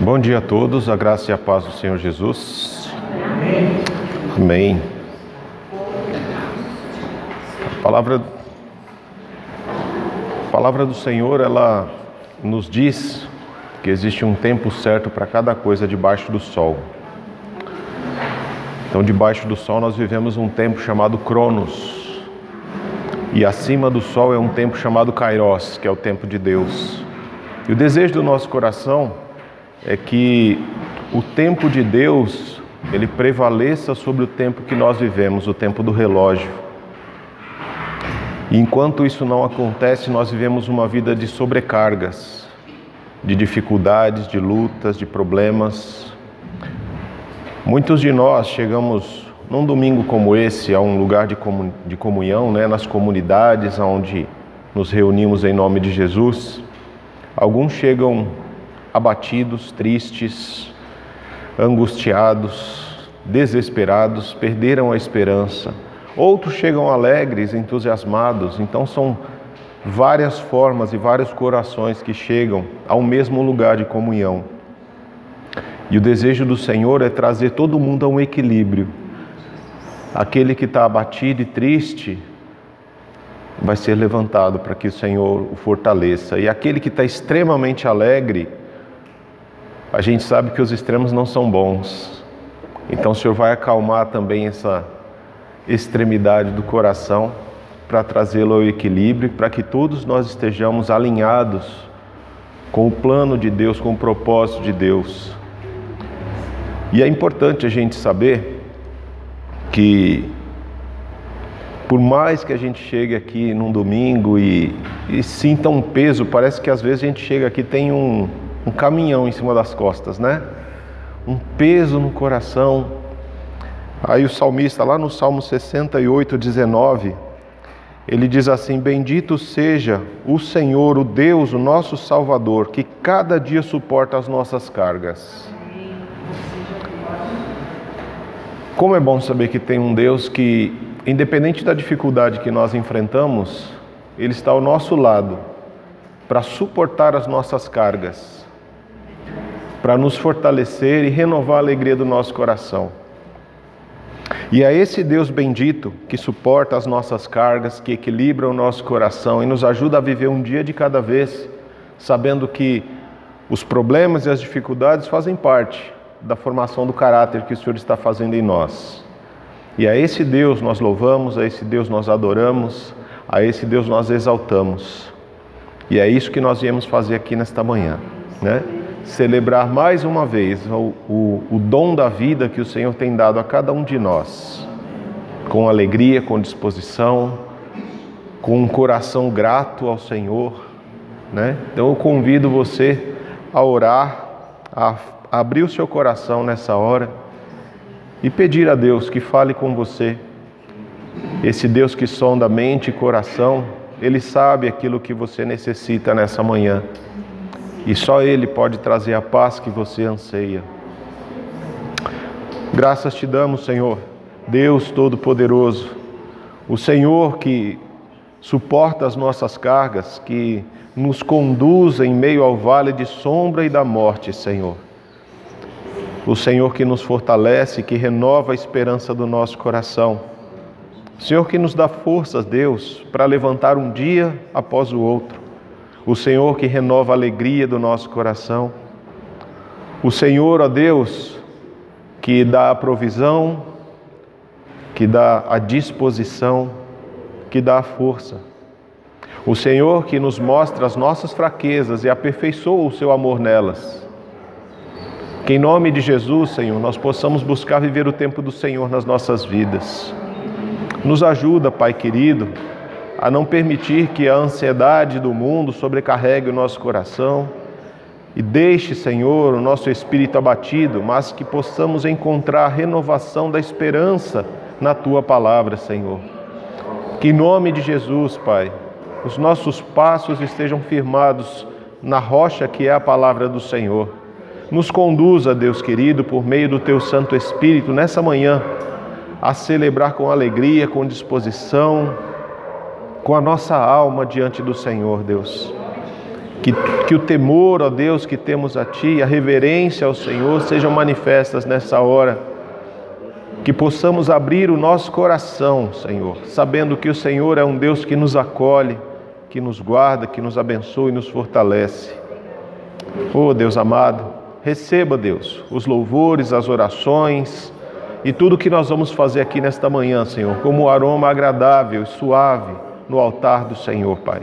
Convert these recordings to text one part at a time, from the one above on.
Bom dia a todos, a graça e a paz do Senhor Jesus. Amém. A palavra do Senhor, ela nos diz que existe um tempo certo para cada coisa debaixo do sol. Então, debaixo do sol nós vivemos um tempo chamado Cronos. E acima do sol é um tempo chamado Kairos, que é o tempo de Deus. E o desejo do nosso coração é que o tempo de Deus, ele prevaleça sobre o tempo que nós vivemos, o tempo do relógio. E enquanto isso não acontece, nós vivemos uma vida de sobrecargas, de dificuldades, de lutas, de problemas. Muitos de nós chegamos num domingo como esse a um lugar de comunhão, nas comunidades onde nos reunimos em nome de Jesus. Alguns chegam abatidos, tristes, angustiados, desesperados, perderam a esperança. Outros chegam alegres, entusiasmados. Então são várias formas e vários corações que chegam ao mesmo lugar de comunhão. E o desejo do Senhor é trazer todo mundo a um equilíbrio. Aquele que está abatido e triste vai ser levantado para que o Senhor o fortaleça. E aquele que está extremamente alegre, a gente sabe que os extremos não são bons. Então o Senhor vai acalmar também essa extremidade do coração para trazê-lo ao equilíbrio, para que todos nós estejamos alinhados com o plano de Deus, com o propósito de Deus. E é importante a gente saber que por mais que a gente chegue aqui num domingo e sinta um peso, parece que às vezes a gente chega aqui e tem um caminhão em cima das costas, Um peso no coração. Aí o salmista, lá no Salmo 68, 19, ele diz assim: bendito seja o Senhor, o Deus, o nosso Salvador, que cada dia suporta as nossas cargas. Como é bom saber que tem um Deus que, independente da dificuldade que nós enfrentamos, Ele está ao nosso lado para suportar as nossas cargas, para nos fortalecer e renovar a alegria do nosso coração. E é esse Deus bendito que suporta as nossas cargas, que equilibra o nosso coração e nos ajuda a viver um dia de cada vez, sabendo que os problemas e as dificuldades fazem parte da formação do caráter que o Senhor está fazendo em nós. E a esse Deus nós louvamos, a esse Deus nós adoramos, a esse Deus nós exaltamos. E é isso que nós viemos fazer aqui nesta manhã, Celebrar mais uma vez o dom da vida que o Senhor tem dado a cada um de nós, com alegria, com disposição, com um coração grato ao Senhor, Então eu convido você a orar, a abrir o seu coração nessa hora e pedir a Deus que fale com você. Esse Deus que sonda mente e coração, Ele sabe aquilo que você necessita nessa manhã. E só Ele pode trazer a paz que você anseia. Graças te damos, Senhor, Deus Todo-Poderoso, o Senhor que suporta as nossas cargas, que nos conduz em meio ao vale de sombra e da morte, Senhor. O Senhor que nos fortalece, que renova a esperança do nosso coração. O Senhor que nos dá forças, Deus, para levantar um dia após o outro. O Senhor que renova a alegria do nosso coração. O Senhor, ó Deus, que dá a provisão, que dá a disposição, que dá a força. O Senhor que nos mostra as nossas fraquezas e aperfeiçoa o seu amor nelas. Que em nome de Jesus, Senhor, nós possamos buscar viver o tempo do Senhor nas nossas vidas. Nos ajuda, Pai querido, a não permitir que a ansiedade do mundo sobrecarregue o nosso coração e deixe, Senhor, o nosso espírito abatido, mas que possamos encontrar a renovação da esperança na Tua palavra, Senhor. Que em nome de Jesus, Pai, os nossos passos estejam firmados na rocha que é a palavra do Senhor. Nos conduza, Deus querido, por meio do Teu Santo Espírito, nessa manhã, a celebrar com alegria, com disposição, com a nossa alma diante do Senhor, Deus. Que o temor, ó Deus, que temos a Ti, a reverência ao Senhor sejam manifestas nessa hora. Que possamos abrir o nosso coração, Senhor, sabendo que o Senhor é um Deus que nos acolhe, que nos guarda, que nos abençoa e nos fortalece. Oh Deus amado, receba, Deus, os louvores, as orações e tudo que nós vamos fazer aqui nesta manhã, Senhor, como um aroma agradável e suave no altar do Senhor, Pai.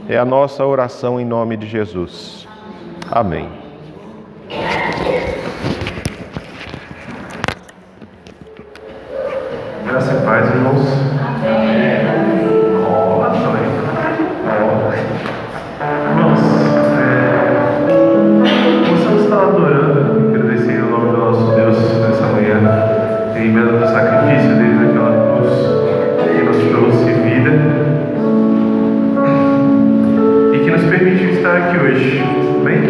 É a nossa oração em nome de Jesus. Amém. Graça e paz, irmãos. Amém. Irmãos, possamos estar adorando e agradecendo o nome do nosso Deus nessa manhã, lembrando do sacrifício dele naquela cruz, que nos trouxe vida e que nos permitiu estar aqui hoje. Bem?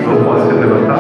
Vamos posso se levantar?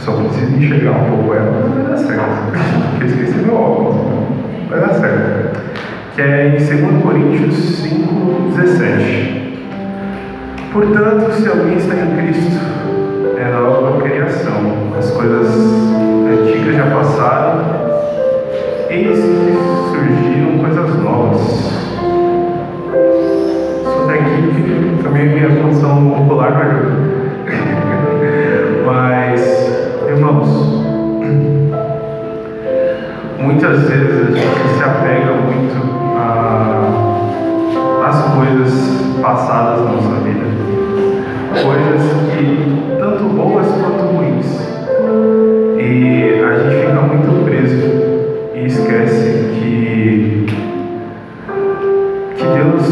só preciso enxergar um pouco ela, mas vai dar certo. Porque eu esqueci meu óculos. Vai dar certo. Que é em 2 Coríntios 5:17. Portanto, se alguém está em Cristo, é nova criação. As coisas antigas já passaram, eis que surgiram coisas novas. Só daqui que também minha função ocular não ajuda. Mas, irmãos, muitas vezes a gente se apega muito às coisas passadas na nossa vida, coisas que tanto boas quanto ruins, e a gente fica muito preso e esquece que Deus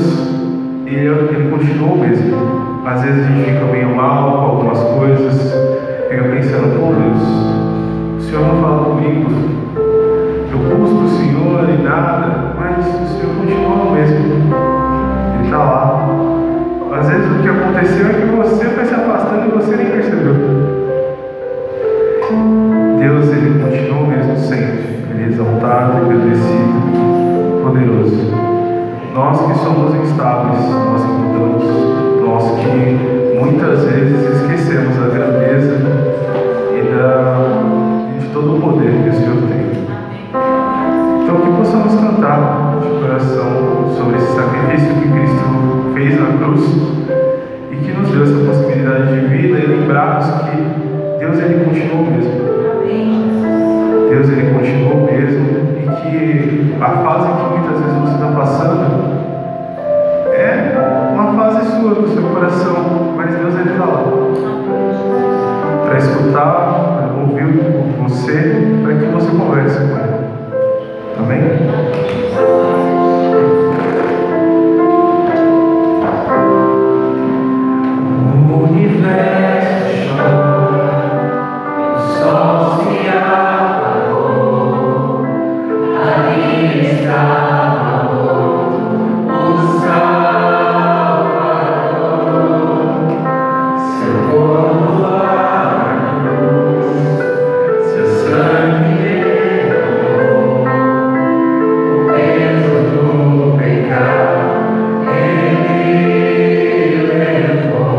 ele continua o mesmo. Às vezes a gente fica meio mal com algumas coisas, fica pensando: pô, Deus, o Senhor não fala comigo, eu busco o Senhor e nada, mas o Senhor continua o mesmo. Ele está lá. Às vezes o que aconteceu é que você foi se afastando e você nem percebeu. Deus, ele continua o mesmo sempre. Ele é exaltado, agradecido, poderoso. Nós que somos instáveis, nós que mudamos, nós que muitas vezes esquecemos da grandeza e de todo o poder que o Senhor tem. Então que possamos cantar de coração sobre esse sacrifício que Cristo fez na cruz e que nos deu essa possibilidade de vida, e lembrarmos que Deus ele continua o mesmo. Deus ele continua o mesmo, e que a fase que muitas vezes você está passando é uma fase sua, do seu coração, mas Deus ele está lá para escutar, para ouvir você, para que você converse com ele. Amém? O universo chora, o sol se apagou, ali estava o Salvador, seu corpo lá na cruz, seu sangue derramou, o peso do pecado ele levou.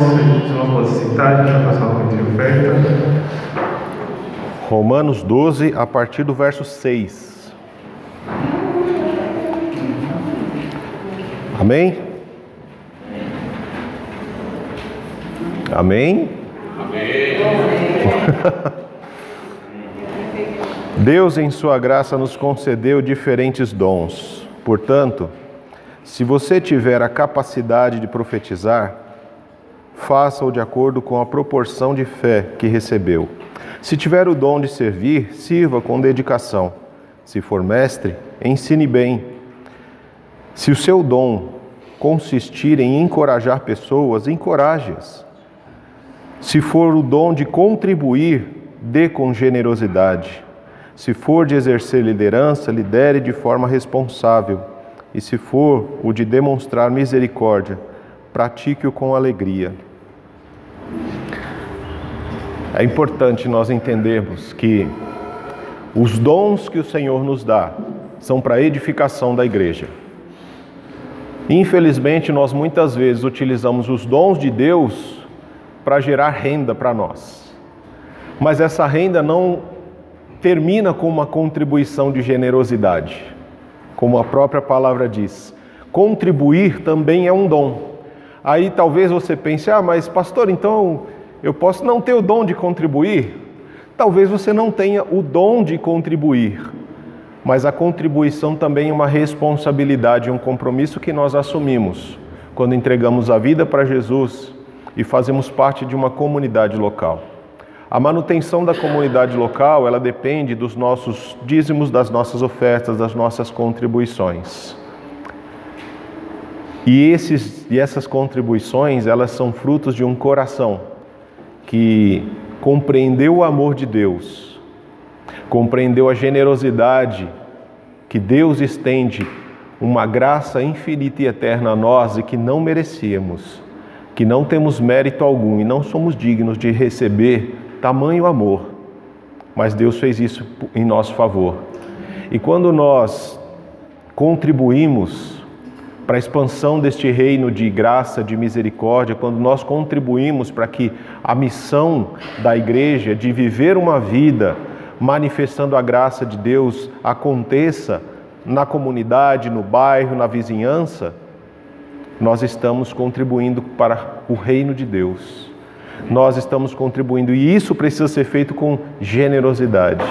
os irmãos podem se sentar, a gente vai passar uma de oferta. Romanos 12, a partir do verso 6. Amém? Amém? Amém. Deus, em sua graça, nos concedeu diferentes dons. Portanto, se você tiver a capacidade de profetizar, faça-o de acordo com a proporção de fé que recebeu. Se tiver o dom de servir, sirva com dedicação. Se for mestre, ensine bem. Se o seu dom consistir em encorajar pessoas, encoraje-as. Se for o dom de contribuir, dê com generosidade. Se for de exercer liderança, lidere de forma responsável. E se for o de demonstrar misericórdia, pratique-o com alegria. É importante nós entendermos que os dons que o Senhor nos dá são para a edificação da igreja. Infelizmente, nós muitas vezes utilizamos os dons de Deus para gerar renda para nós. Mas essa renda não termina com uma contribuição de generosidade. Como a própria palavra diz, contribuir também é um dom. Aí talvez você pense, mas pastor, então eu posso não ter o dom de contribuir? Talvez você não tenha o dom de contribuir, mas a contribuição também é uma responsabilidade, um compromisso que nós assumimos quando entregamos a vida para Jesus e fazemos parte de uma comunidade local. A manutenção da comunidade local, ela depende dos nossos dízimos, das nossas ofertas, das nossas contribuições. E essas contribuições, elas são frutos de um coração que compreendeu o amor de Deus, compreendeu a generosidade que Deus estende, uma graça infinita e eterna a nós e que não merecíamos, que não temos mérito algum e não somos dignos de receber tamanho amor, mas Deus fez isso em nosso favor. E quando nós contribuímos para a expansão deste reino de graça, de misericórdia, quando nós contribuímos para que a missão da igreja de viver uma vida manifestando a graça de Deus aconteça na comunidade, no bairro, na vizinhança, nós estamos contribuindo para o reino de Deus. Nós estamos contribuindo e isso precisa ser feito com generosidade.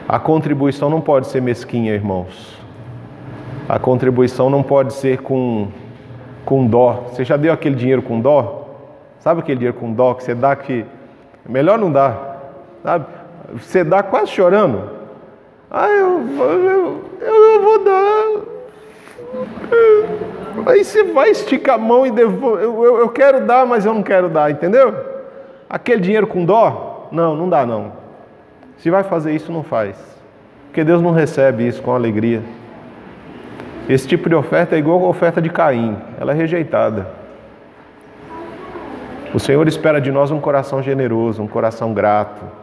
A contribuição não pode ser mesquinha, irmãos. A contribuição não pode ser com dó. Você já deu aquele dinheiro com dó? Sabe aquele dinheiro com dó que você dá que melhor não dar? Sabe? Você dá quase chorando. Eu vou dar. Aí você vai esticar a mão e devolve. Eu quero dar, mas eu não quero dar, entendeu? Aquele dinheiro com dó? Não dá não. Se vai fazer isso, não faz. Porque Deus não recebe isso com alegria. Esse tipo de oferta é igual a oferta de Caim. Ela é rejeitada. O Senhor espera de nós um coração generoso, um coração grato.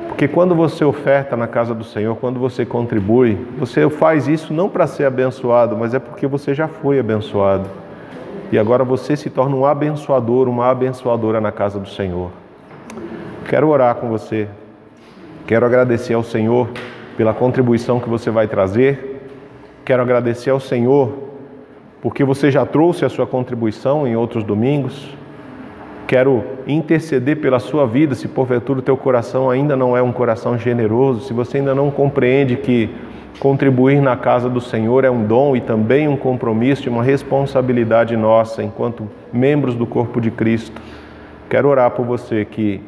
Porque quando você oferta na casa do Senhor, quando você contribui, você faz isso não para ser abençoado, mas é porque você já foi abençoado. E agora você se torna um abençoador, uma abençoadora na casa do Senhor. Quero orar com você. Quero agradecer ao Senhor pela contribuição que você vai trazer. Quero agradecer ao Senhor porque você já trouxe a sua contribuição em outros domingos. Quero interceder pela sua vida, se porventura o teu coração ainda não é um coração generoso, se você ainda não compreende que contribuir na casa do Senhor é um dom e também um compromisso e uma responsabilidade nossa enquanto membros do corpo de Cristo. Quero orar por você que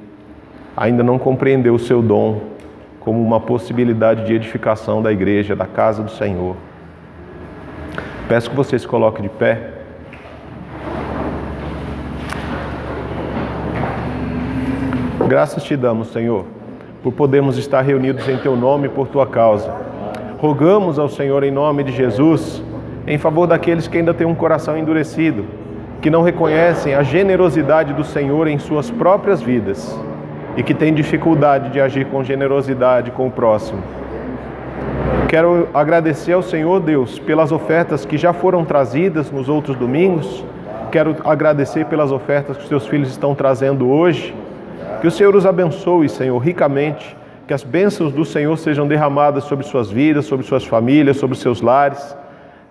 ainda não compreendeu o seu dom como uma possibilidade de edificação da igreja, da casa do Senhor. Peço que você se coloque de pé. Graças te damos, Senhor, por podermos estar reunidos em Teu nome e por Tua causa. Rogamos ao Senhor em nome de Jesus, em favor daqueles que ainda têm um coração endurecido, que não reconhecem a generosidade do Senhor em suas próprias vidas e que têm dificuldade de agir com generosidade com o próximo. Quero agradecer ao Senhor, Deus, pelas ofertas que já foram trazidas nos outros domingos, Quero agradecer pelas ofertas que os teus filhos estão trazendo hoje. Que o Senhor os abençoe, Senhor, ricamente. Que as bênçãos do Senhor sejam derramadas sobre suas vidas, sobre suas famílias, sobre seus lares.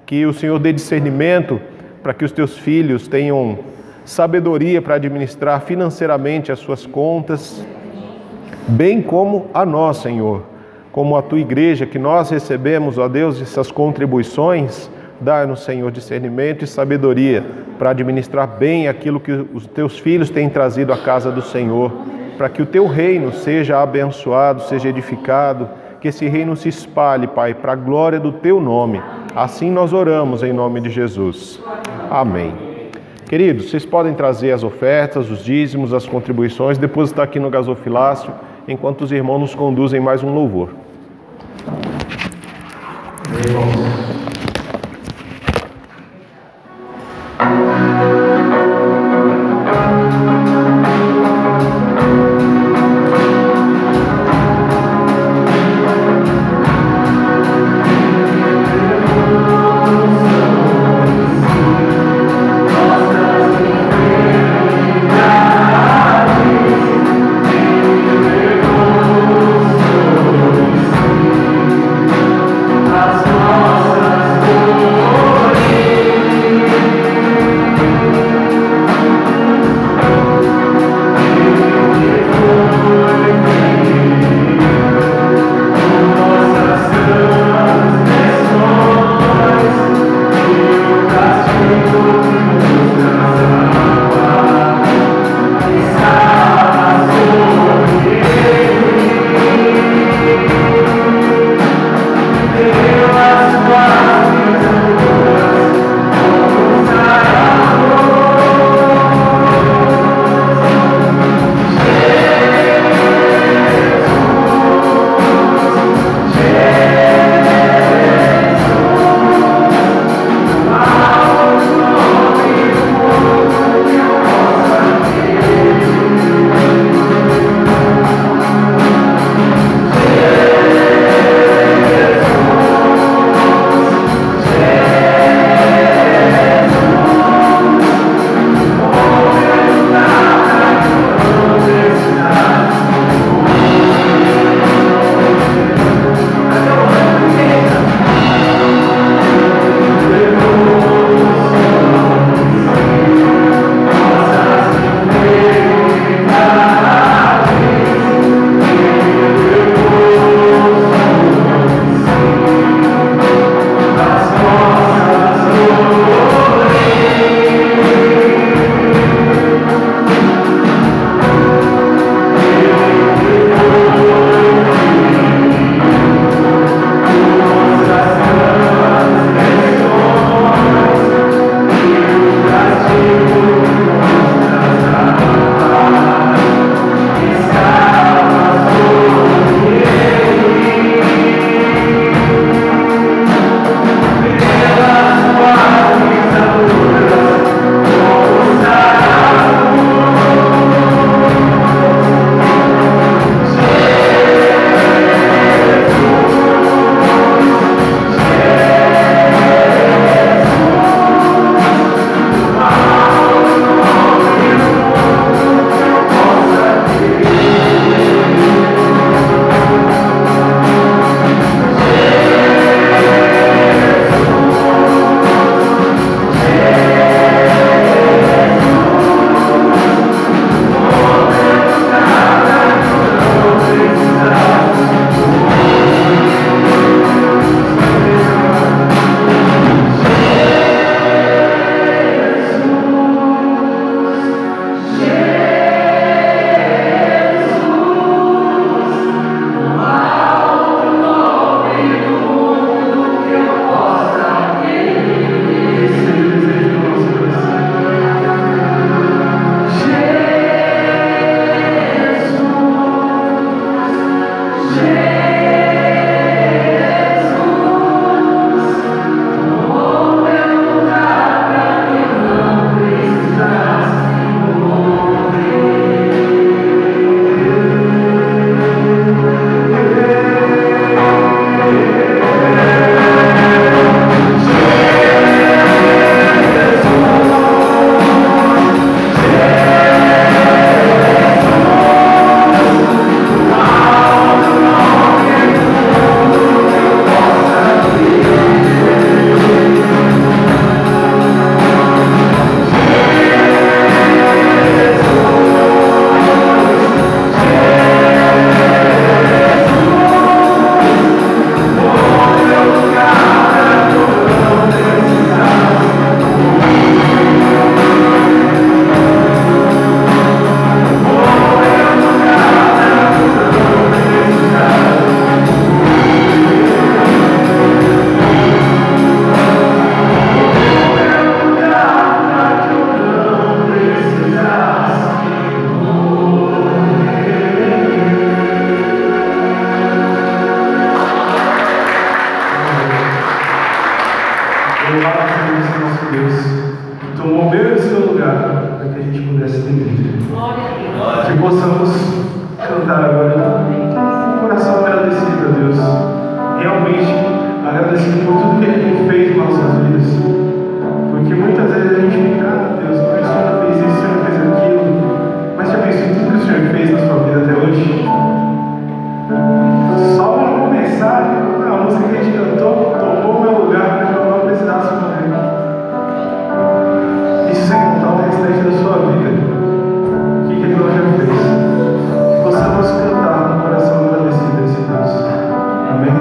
Que o Senhor dê discernimento para que os teus filhos tenham sabedoria para administrar financeiramente as suas contas, bem como a nós, Senhor, como a tua igreja, que nós recebemos, ó Deus, essas contribuições. Dá-nos, Senhor, discernimento e sabedoria para administrar bem aquilo que os teus filhos têm trazido à casa do Senhor, para que o teu reino seja abençoado, seja edificado, que esse reino se espalhe, Pai, para a glória do teu nome. Assim nós oramos em nome de Jesus. Amém. Queridos, vocês podem trazer as ofertas, os dízimos, as contribuições, depositar aqui no gasofilácio, enquanto os irmãos nos conduzem mais um louvor. As esse nosso Deus, que tomou bem o seu lugar para que a gente pudesse ter vida. Que possamos cantar agora com o coração agradecido a Deus, realmente agradecido por tudo que Ele fez em nossas vidas, porque muitas vezes a gente fica, Deus, porque o Senhor fez isso, o Senhor fez aquilo, mas já pensou em tudo que o Senhor fez na sua vida até hoje? Só para começar, a música que a gente cantou tomou meu lugar para que eu não precisasse morrer. Isso sem contar o restante da sua vida. O que Ele não já fez? Que possamos cantar com o coração agradecido a esse Deus. Amém?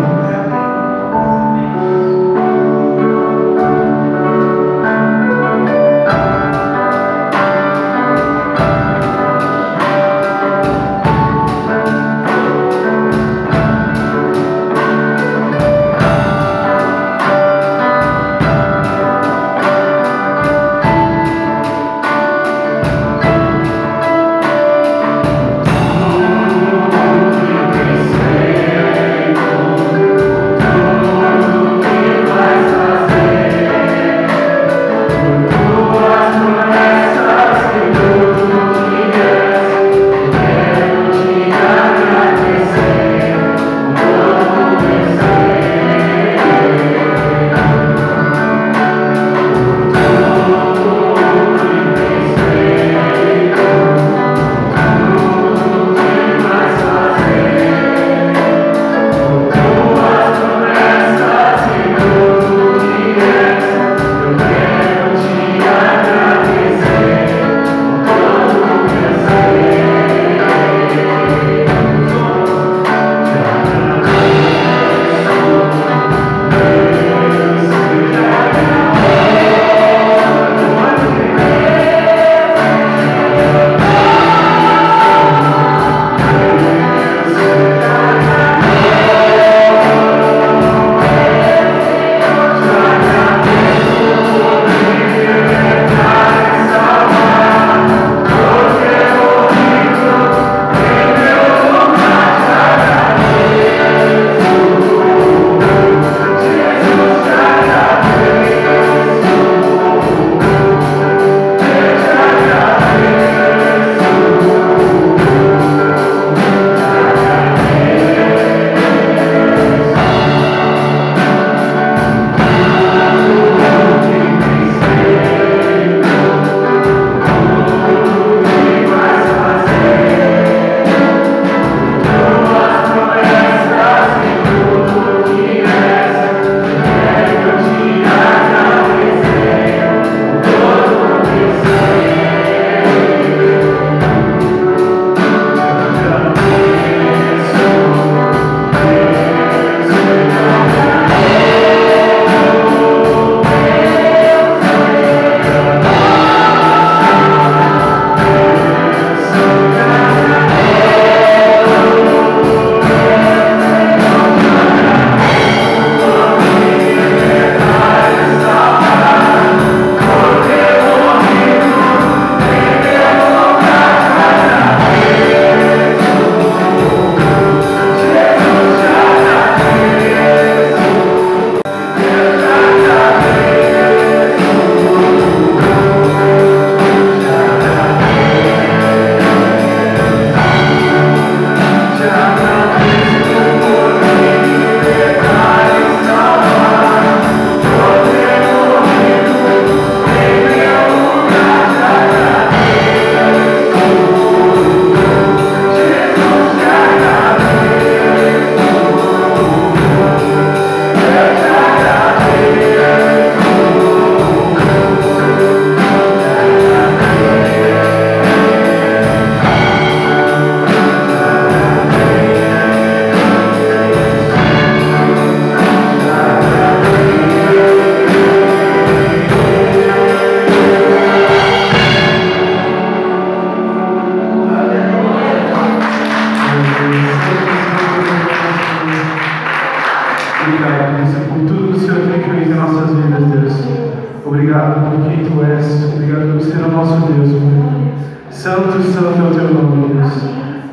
Obrigado por quem Tu és. Obrigado por ser o nosso Deus, Pai. Santo, santo é o Teu nome, Deus.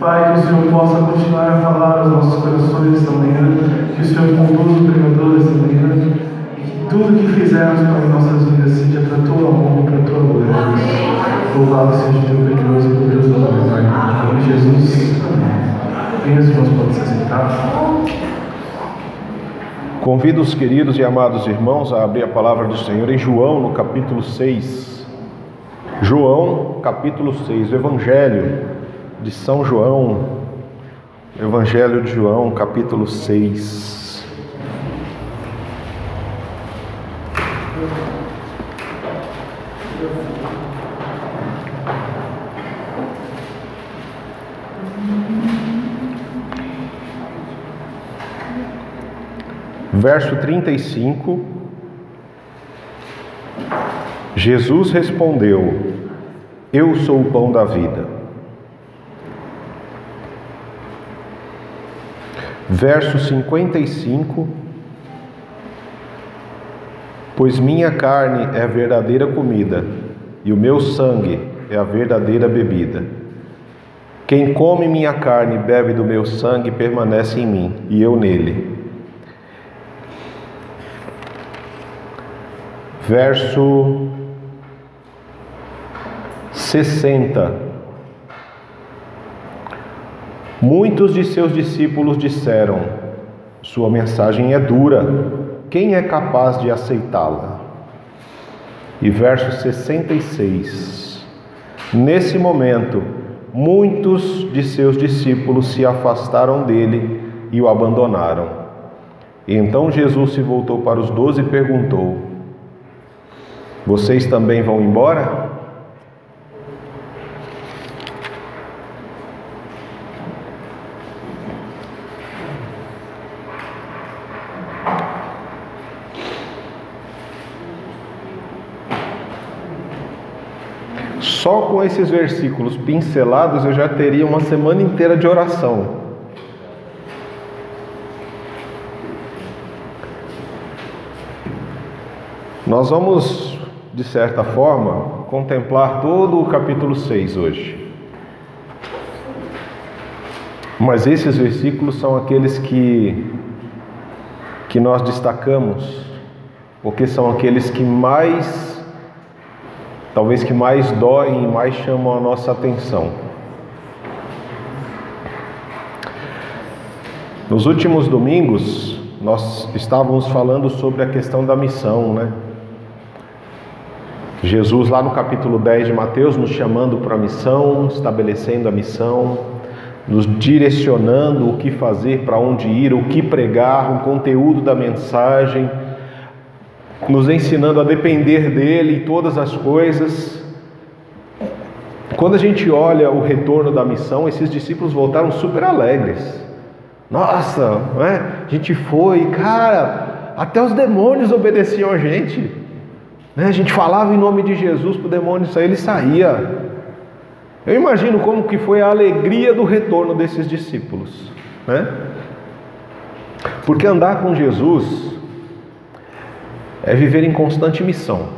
Pai, que o Senhor possa continuar a falar aos nossos corações esta manhã, que o Senhor conduza o pregador esta manhã, e que tudo que fizermos, Pai, em nossas vidas sentar. Convido os queridos e amados irmãos a abrir a palavra do Senhor em João, no capítulo 6. João, capítulo 6, o Evangelho de São João, Evangelho de João, capítulo 6. Verso 35, Jesus respondeu: Eu sou o pão da vida. Verso 55, pois minha carne é a verdadeira comida, e o meu sangue é a verdadeira bebida. Quem come minha carne e bebe do meu sangue permanece em mim, e eu nele. Verso 60. Muitos de seus discípulos disseram: sua mensagem é dura, quem é capaz de aceitá-la? E verso 66. Nesse momento, muitos de seus discípulos se afastaram dele e o abandonaram. E então Jesus se voltou para os 12 e perguntou: vocês também vão embora? Só com esses versículos pincelados eu já teria uma semana inteira de oração. Nós vamos, de certa forma, contemplar todo o capítulo 6 hoje. Mas esses versículos são aqueles que nós destacamos, porque são aqueles que mais, talvez que mais doem e mais chamam a nossa atenção. Nos últimos domingos, nós estávamos falando sobre a questão da missão, né? Jesus, lá no capítulo 10 de Mateus, nos chamando para a missão, estabelecendo a missão, nos direcionando o que fazer, para onde ir, o que pregar, o conteúdo da mensagem, nos ensinando a depender dele em todas as coisas. Quando a gente olha o retorno da missão, esses discípulos voltaram super alegres. Nossa, não é? A gente foi, cara, até os demônios obedeciam a gente. A gente falava em nome de Jesus para o demônio sair, ele saía. Eu imagino como que foi a alegria do retorno desses discípulos, né? Porque andar com Jesus é viver em constante missão.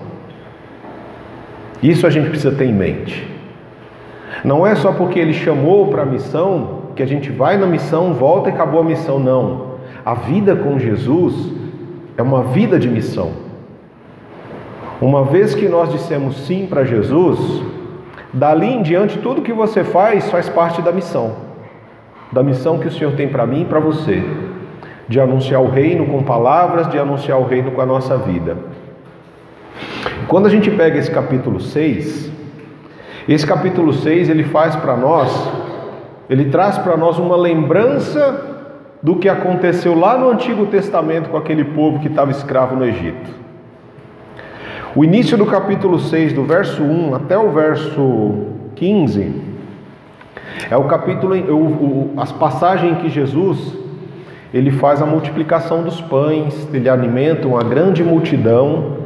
Isso a gente precisa ter em mente. Não é só porque ele chamou para a missão que a gente vai na missão, volta e acabou a missão, não. A vida com Jesus é uma vida de missão. Uma vez que nós dissemos sim para Jesus, dali em diante tudo que você faz parte da missão que o Senhor tem para mim e para você, de anunciar o reino com palavras, de anunciar o reino com a nossa vida. Quando a gente pega esse capítulo 6, ele faz para nós, ele traz para nós uma lembrança do que aconteceu lá no Antigo Testamento com aquele povo que estava escravo no Egito. O início do capítulo 6, do verso 1 até o verso 15, é o capítulo, as passagens em que Jesus, ele faz a multiplicação dos pães, ele alimenta uma grande multidão,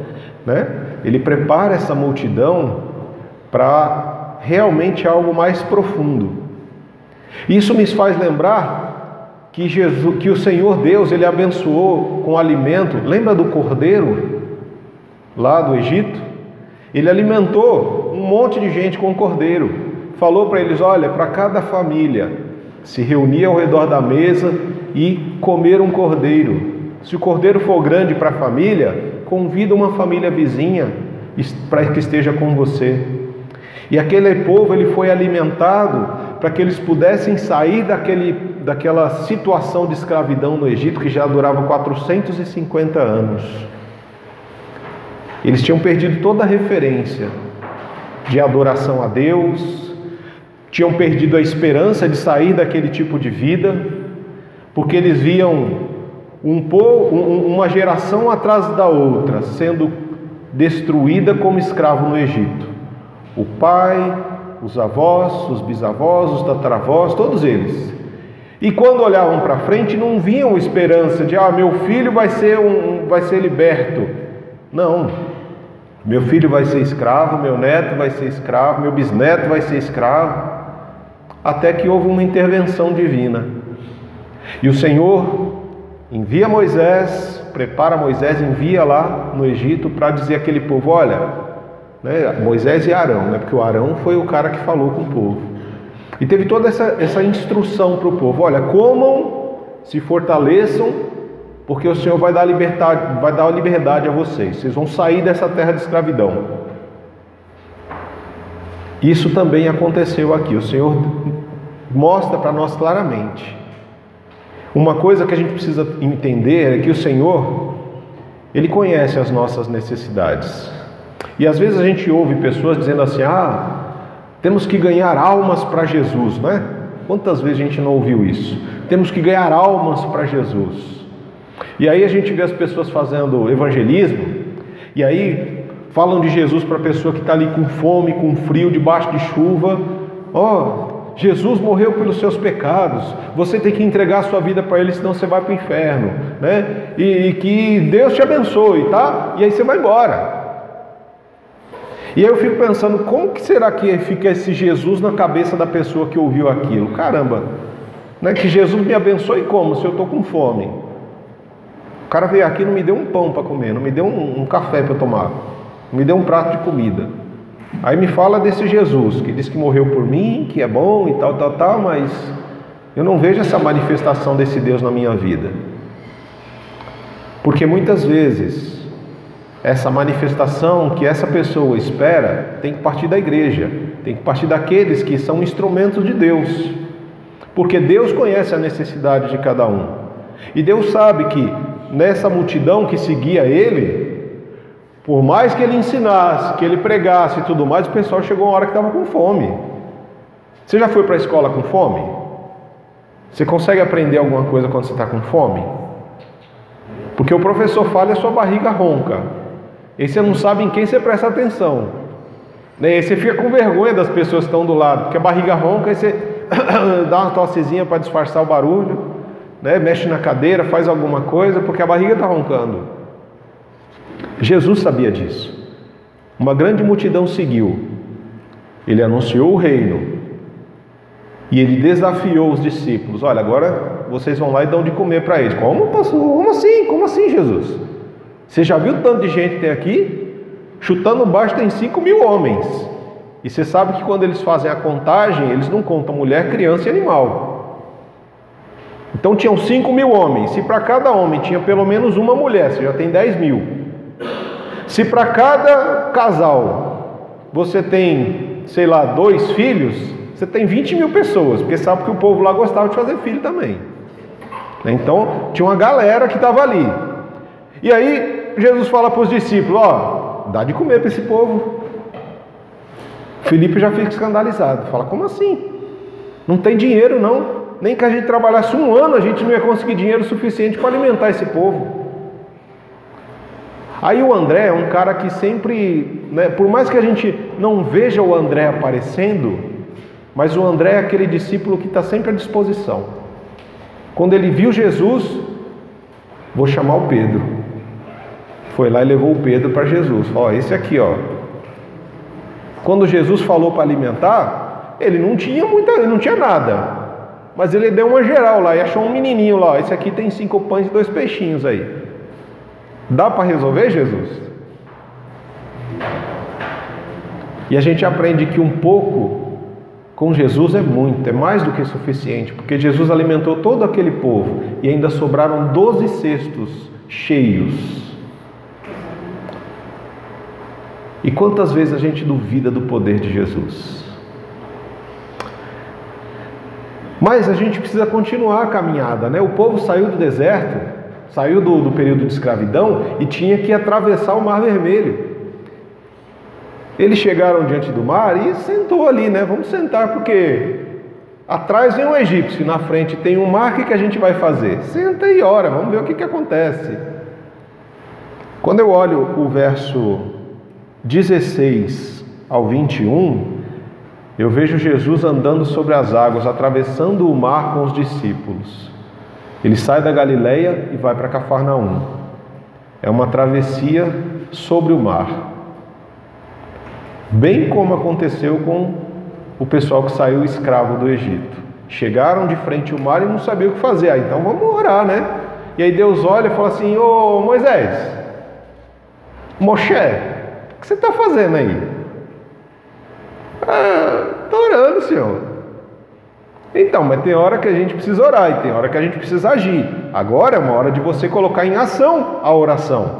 né? Ele prepara essa multidão para realmente algo mais profundo. Isso me faz lembrar que o Senhor Deus, ele abençoou com alimento. Lembra do cordeiro lá do Egito? Ele alimentou um monte de gente com cordeiro. Falou para eles: olha, para cada família se reunir ao redor da mesa e comer um cordeiro. Se o cordeiro for grande para a família, convida uma família vizinha para que esteja com você. E aquele povo, ele foi alimentado para que eles pudessem sair daquela situação de escravidão no Egito que já durava 450 anos. Eles tinham perdido toda a referência de adoração a Deus, tinham perdido a esperança de sair daquele tipo de vida, porque eles viam uma geração atrás da outra sendo destruída como escravo no Egito. O pai, os avós, os bisavós, os tataravós, todos eles. E quando olhavam para frente, não viam esperança de meu filho vai ser liberto. Não. Meu filho vai ser escravo, meu neto vai ser escravo, meu bisneto vai ser escravo, até que houve uma intervenção divina. E o Senhor envia Moisés, prepara Moisés, envia lá no Egito para dizer àquele povo, olha, Moisés e Arão, porque o Arão foi o cara que falou com o povo. E teve toda essa instrução para o povo, olha, comam, se fortaleçam, porque o Senhor vai dar liberdade a vocês. Vocês vão sair dessa terra de escravidão. Isso também aconteceu aqui. O Senhor mostra para nós claramente. Uma coisa que a gente precisa entender é que o Senhor, Ele conhece as nossas necessidades. E às vezes a gente ouve pessoas dizendo assim, temos que ganhar almas para Jesus, né? Quantas vezes a gente não ouviu isso? Temos que ganhar almas para Jesus. E aí a gente vê as pessoas fazendo evangelismo, e aí falam de Jesus para a pessoa que está ali com fome, com frio, debaixo de chuva. Jesus morreu pelos seus pecados, você tem que entregar a sua vida para Ele, senão você vai para o inferno, né? E que Deus te abençoe, tá? E aí você vai embora. E aí eu fico pensando, como que será que fica esse Jesus na cabeça da pessoa que ouviu aquilo? Caramba, né? Que Jesus me abençoe como? Se eu estou com fome. O cara veio aqui e não me deu um pão para comer, não me deu um café para tomar, não me deu um prato de comida. Aí me fala desse Jesus, que diz que morreu por mim, que é bom e tal, mas eu não vejo essa manifestação desse Deus na minha vida. Porque muitas vezes, essa manifestação que essa pessoa espera, tem que partir da igreja, tem que partir daqueles que são instrumentos de Deus. Porque Deus conhece a necessidade de cada um. E Deus sabe que nessa multidão que seguia Ele, por mais que Ele ensinasse, que Ele pregasse e tudo mais, o pessoal chegou uma hora que estava com fome. Você já foi para a escola com fome? Você consegue aprender alguma coisa quando você está com fome? Porque o professor fala e a sua barriga ronca. E você não sabe em quem você presta atenção. E aí você fica com vergonha das pessoas que estão do lado, porque a barriga ronca, aí você dá uma tossezinha para disfarçar o barulho, mexe na cadeira, faz alguma coisa, porque a barriga está roncando. Jesus sabia disso. Uma grande multidão seguiu. Ele anunciou o reino. E ele desafiou os discípulos. Olha, agora vocês vão lá e dão de comer para eles. Como assim? Como assim, Jesus? Você já viu o tanto de gente que tem aqui? Chutando baixo tem 5.000 homens. E você sabe que quando eles fazem a contagem, eles não contam mulher, criança e animal. Então tinham 5.000 homens. Se para cada homem tinha pelo menos uma mulher, você já tem 10.000. Se para cada casal você tem, 2 filhos, você tem 20.000 pessoas, porque sabe que o povo lá gostava de fazer filho também. Então tinha uma galera que estava ali. E aí Jesus fala para os discípulos, dá de comer para esse povo. Filipe já fica escandalizado, fala, como assim? Não tem dinheiro não, nem que a gente trabalhasse 1 ano a gente não ia conseguir dinheiro suficiente para alimentar esse povo. Aí o André é um cara que sempre, por mais que a gente não veja o André aparecendo, mas o André é aquele discípulo que está sempre à disposição. Quando ele viu Jesus, vou chamar o Pedro. Foi lá e levou o Pedro para Jesus. Falou, esse aqui, Quando Jesus falou para alimentar, ele não tinha nada. Mas ele deu uma geral lá e achou um menininho lá. Esse aqui tem 5 pães e 2 peixinhos aí. Dá para resolver, Jesus? E a gente aprende que um pouco com Jesus é muito, é mais do que suficiente, porque Jesus alimentou todo aquele povo e ainda sobraram 12 cestos cheios. E quantas vezes a gente duvida do poder de Jesus? Mas a gente precisa continuar a caminhada, né? O povo saiu do deserto, saiu do período de escravidão e tinha que atravessar o Mar Vermelho. Eles chegaram diante do mar e sentou ali, né? Vamos sentar porque atrás vem um egípcio, na frente tem um mar, o que a gente vai fazer? Senta e ora, vamos ver o que acontece. Quando eu olho o verso 16 ao 21, eu vejo Jesus andando sobre as águas, atravessando o mar com os discípulos. Ele sai da Galileia e vai para Cafarnaum. É uma travessia sobre o mar. Bem como aconteceu com o pessoal que saiu escravo do Egito. Chegaram de frente ao mar e não sabiam o que fazer. Então vamos orar, né? E aí Deus olha e fala assim: ô Moisés, Moshe, o que você está fazendo aí? Estou orando, Senhor. Então, mas tem hora que a gente precisa orar e tem hora que a gente precisa agir. Agora é uma hora de você colocar em ação a oração.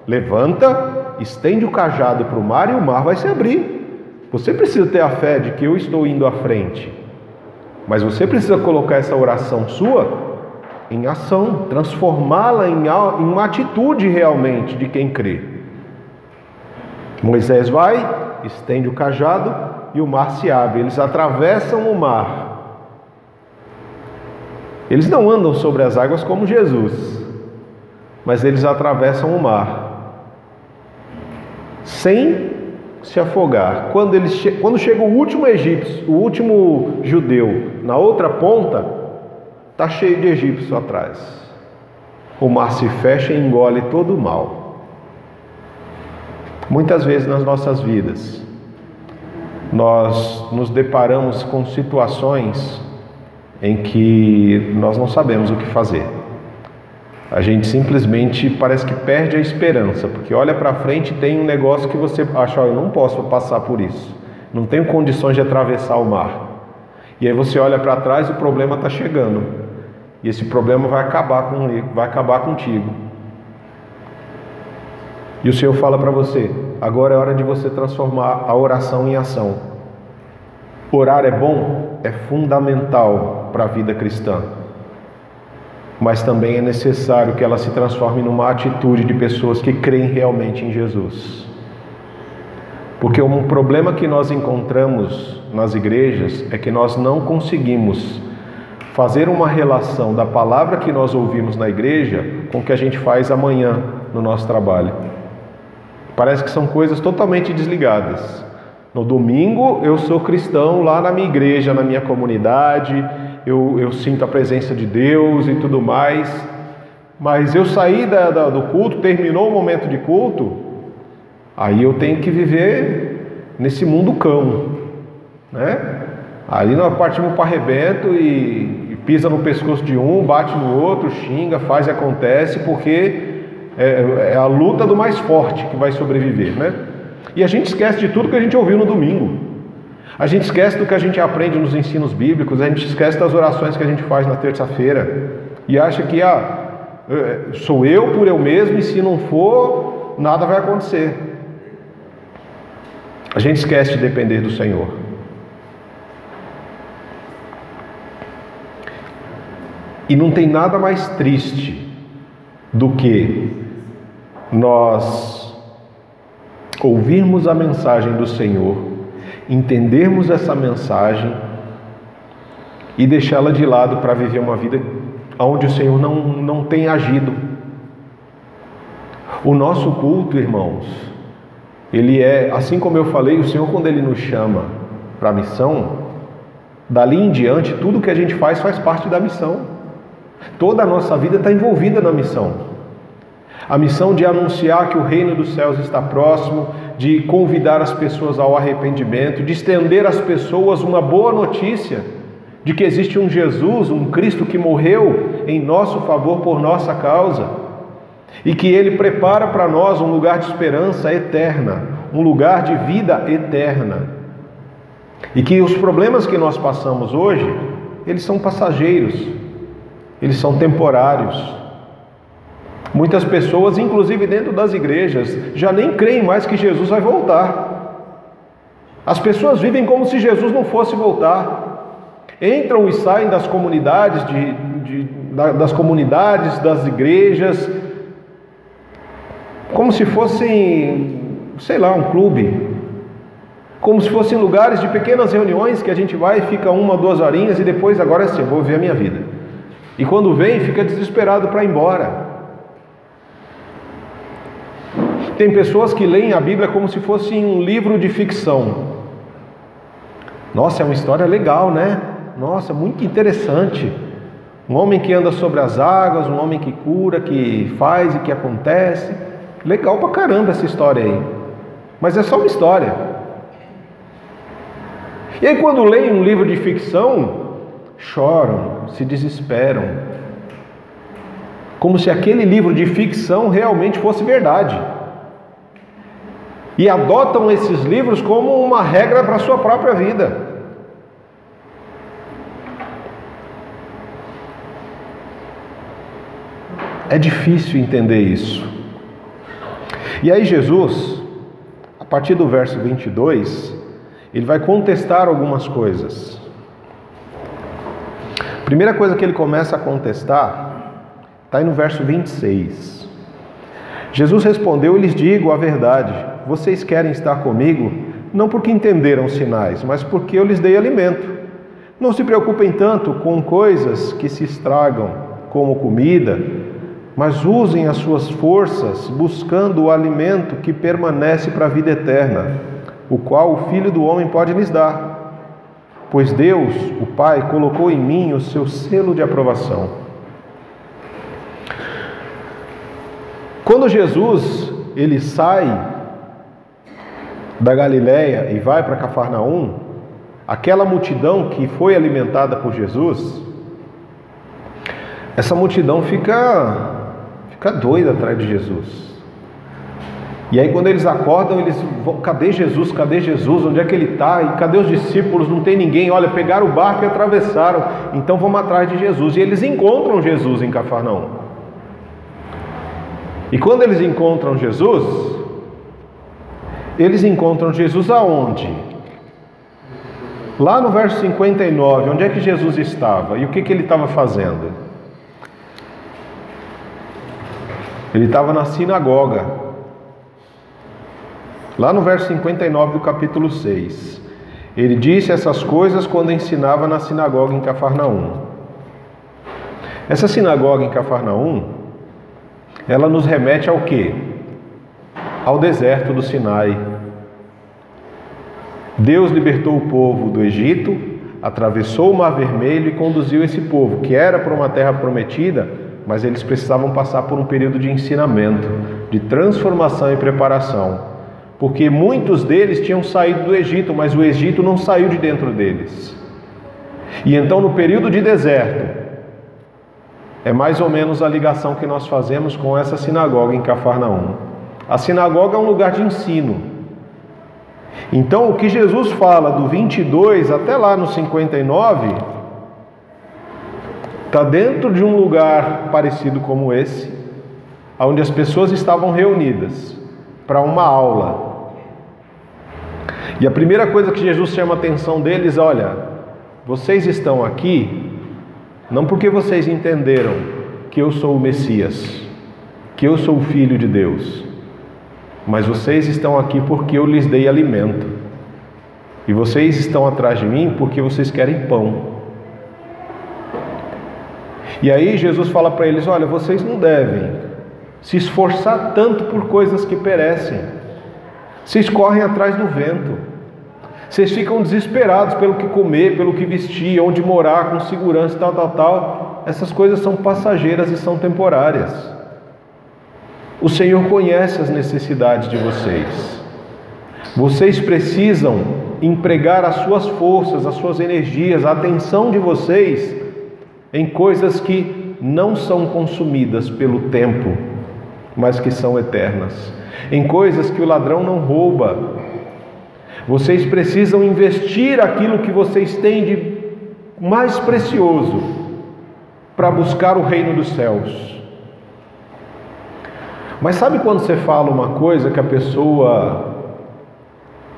Levanta, estende o cajado para o mar e o mar vai se abrir. Você precisa ter a fé de que eu estou indo à frente. Mas você precisa colocar essa oração sua em ação, transformá-la em uma atitude realmente de quem crê. Moisés vai, estende o cajado e o mar se abre. Eles atravessam o mar. Eles não andam sobre as águas como Jesus, mas eles atravessam o mar sem se afogar. Quando chega o último egípcio, o último judeu na outra ponta, está cheio de egípcios atrás. O mar se fecha e engole todo o mal. Muitas vezes nas nossas vidas nós nos deparamos com situações em que nós não sabemos o que fazer. A gente simplesmente parece que perde a esperança, porque olha para frente e tem um negócio que você acha: eu não posso passar por isso, não tenho condições de atravessar o mar. E aí você olha para trás e o problema está chegando, e esse problema vai acabar contigo. E o Senhor fala para você: agora é hora de você transformar a oração em ação. Orar é bom, é fundamental para a vida cristã. Mas também é necessário que ela se transforme numa atitude de pessoas que creem realmente em Jesus. Porque um problema que nós encontramos nas igrejas é que nós não conseguimos fazer uma relação da palavra que nós ouvimos na igreja com o que a gente faz amanhã no nosso trabalho. Parece que são coisas totalmente desligadas. No domingo eu sou cristão lá na minha igreja, na minha comunidade, eu sinto a presença de Deus e tudo mais, mas eu saí do culto, terminou o momento de culto, aí eu tenho que viver nesse mundo cão, né? Ali nós partimos para arrebento e pisa no pescoço de um, bate no outro, xinga, faz e acontece, porque é a luta do mais forte que vai sobreviver, né? E a gente esquece de tudo que a gente ouviu no domingo. A gente esquece do que a gente aprende nos ensinos bíblicos, a gente esquece das orações que a gente faz na terça-feira e acha que sou eu por eu mesmo e se não for, nada vai acontecer. A gente esquece de depender do Senhor. E não tem nada mais triste do que nós ouvirmos a mensagem do Senhor, entendermos essa mensagem e deixá-la de lado para viver uma vida onde o Senhor não tem agido. O nosso culto, irmãos, ele é, assim como eu falei, o Senhor, quando Ele nos chama para a missão, dali em diante, tudo que a gente faz parte da missão. Toda a nossa vida está envolvida na missão. A missão de anunciar que o reino dos céus está próximo, de convidar as pessoas ao arrependimento, de estender às pessoas uma boa notícia de que existe um Jesus, um Cristo que morreu em nosso favor por nossa causa e que Ele prepara para nós um lugar de esperança eterna, um lugar de vida eterna. E que os problemas que nós passamos hoje, eles são passageiros, eles são temporários. Muitas pessoas, inclusive dentro das igrejas, já nem creem mais que Jesus vai voltar. As pessoas vivem como se Jesus não fosse voltar. Entram e saem das comunidades, das igrejas, como se fossem, sei lá, um clube, como se fossem lugares de pequenas reuniões que a gente vai e fica 1 ou 2 horinhas e depois, agora sim, eu vou ver a minha vida. E quando vem, fica desesperado para ir embora. Tem pessoas que leem a Bíblia como se fosse um livro de ficção. Nossa, é uma história legal, né? Nossa, muito interessante. Um homem que anda sobre as águas, um homem que cura, que faz e que acontece. Legal pra caramba essa história aí. Mas é só uma história. E aí quando leem um livro de ficção, choram, se desesperam. Como se aquele livro de ficção realmente fosse verdade. E adotam esses livros como uma regra para a sua própria vida. É difícil entender isso. E aí Jesus, a partir do verso 22, ele vai contestar algumas coisas. A primeira coisa que ele começa a contestar está aí no verso 26. Jesus respondeu: "Eu lhes digo a verdade, vocês querem estar comigo, não porque entenderam os sinais, mas porque eu lhes dei alimento. Não se preocupem tanto com coisas que se estragam, como comida, mas usem as suas forças buscando o alimento que permanece para a vida eterna, o qual o Filho do Homem pode lhes dar. Pois Deus, o Pai, colocou em mim o seu selo de aprovação." Quando Jesus ele sai da Galileia e vai para Cafarnaum, aquela multidão que foi alimentada por Jesus, essa multidão fica doida atrás de Jesus. E aí quando eles acordam, eles vão: cadê Jesus? Cadê Jesus? Onde é que ele está? E cadê os discípulos? Não tem ninguém. Olha, pegaram o barco e atravessaram. Então vamos atrás de Jesus. E eles encontram Jesus em Cafarnaum. E quando eles encontram Jesus aonde? Lá no verso 59, onde é que Jesus estava? E o que ele estava fazendo? Ele estava na sinagoga. Lá no verso 59 do capítulo 6. Ele disse essas coisas quando ensinava na sinagoga em Cafarnaum. Essa sinagoga em Cafarnaum, ela nos remete ao quê? Ao deserto do Sinai. Deus libertou o povo do Egito, atravessou o Mar Vermelho e conduziu esse povo, que era para uma terra prometida, mas eles precisavam passar por um período de ensinamento, de transformação e preparação, porque muitos deles tinham saído do Egito, mas o Egito não saiu de dentro deles. E então, no período de deserto, é mais ou menos a ligação que nós fazemos com essa sinagoga em Cafarnaum. A sinagoga é um lugar de ensino. Então, o que Jesus fala do 22 até lá no 59, está dentro de um lugar parecido como esse, onde as pessoas estavam reunidas para uma aula. E a primeira coisa que Jesus chama a atenção deles: olha, vocês estão aqui não porque vocês entenderam que eu sou o Messias, que eu sou o Filho de Deus, mas vocês estão aqui porque eu lhes dei alimento. E vocês estão atrás de mim porque vocês querem pão. E aí Jesus fala para eles: olha, vocês não devem se esforçar tanto por coisas que perecem. Vocês correm atrás do vento. Vocês ficam desesperados pelo que comer, pelo que vestir, onde morar, com segurança, tal. Essas coisas são passageiras e são temporárias. O Senhor conhece as necessidades de vocês. Vocês precisam empregar as suas forças, as suas energias, a atenção de vocês em coisas que não são consumidas pelo tempo, mas que são eternas. Em coisas que o ladrão não rouba. Vocês precisam investir aquilo que vocês têm de mais precioso para buscar o reino dos céus. Mas sabe quando você fala uma coisa que a pessoa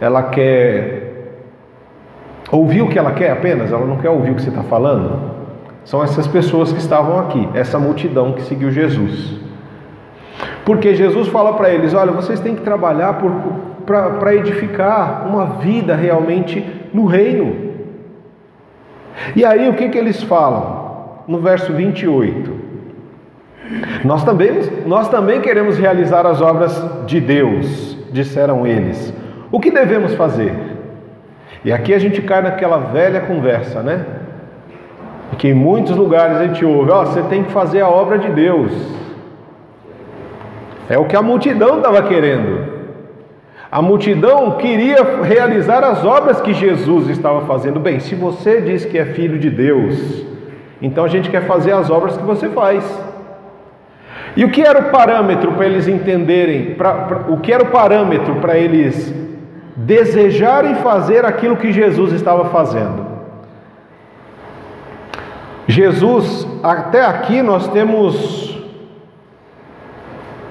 ela quer Ouvir o que ela quer apenas? Ela não quer ouvir o que você está falando? São essas pessoas que estavam aqui, essa multidão que seguiu Jesus. Porque Jesus fala para eles: olha, vocês têm que trabalhar para edificar uma vida realmente no reino. E aí o que eles falam? No verso 28. Nós também queremos realizar as obras de Deus, disseram eles. O que devemos fazer? E aqui a gente cai naquela velha conversa, né? Que em muitos lugares a gente ouve: ó, você tem que fazer a obra de Deus. É o que a multidão estava querendo. A multidão queria realizar as obras que Jesus estava fazendo. Bem, se você diz que é filho de Deus, então a gente quer fazer as obras que você faz. E o que era o parâmetro para eles entenderem, o que era o parâmetro para eles desejarem fazer aquilo que Jesus estava fazendo? Jesus, até aqui nós temos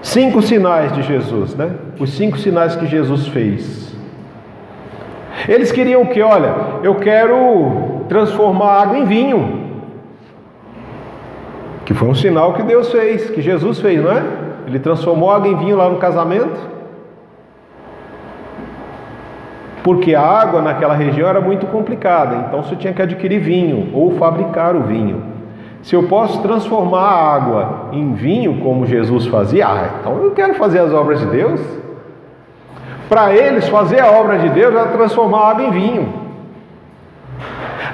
5 sinais de Jesus, né? Os 5 sinais que Jesus fez. Eles queriam o que? Olha, eu quero transformar água em vinho. Que foi um sinal que Deus fez, que Jesus fez, não é? Ele transformou água em vinho lá no casamento. Porque a água naquela região era muito complicada, então você tinha que adquirir vinho ou fabricar o vinho. Se eu posso transformar a água em vinho, como Jesus fazia, então eu quero fazer as obras de Deus. Para eles, fazer a obra de Deus era transformar a água em vinho.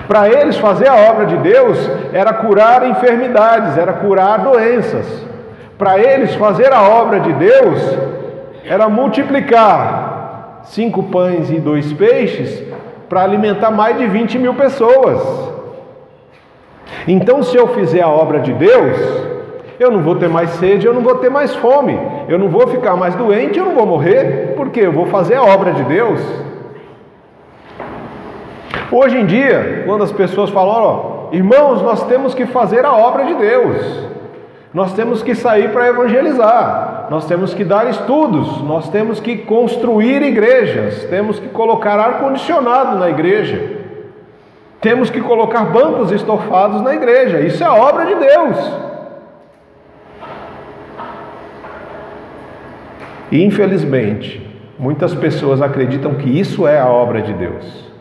Para eles, fazer a obra de Deus era curar enfermidades, era curar doenças. Para eles, fazer a obra de Deus era multiplicar 5 pães e 2 peixes para alimentar mais de 20 mil pessoas. Então, se eu fizer a obra de Deus, eu não vou ter mais sede, eu não vou ter mais fome, eu não vou ficar mais doente, eu não vou morrer, porque eu vou fazer a obra de Deus. Hoje em dia, quando as pessoas falam: ó, irmãos, nós temos que fazer a obra de Deus, nós temos que sair para evangelizar, nós temos que dar estudos, nós temos que construir igrejas, temos que colocar ar-condicionado na igreja, temos que colocar bancos estofados na igreja. Isso é a obra de Deus. E infelizmente, muitas pessoas acreditam que isso é a obra de Deus,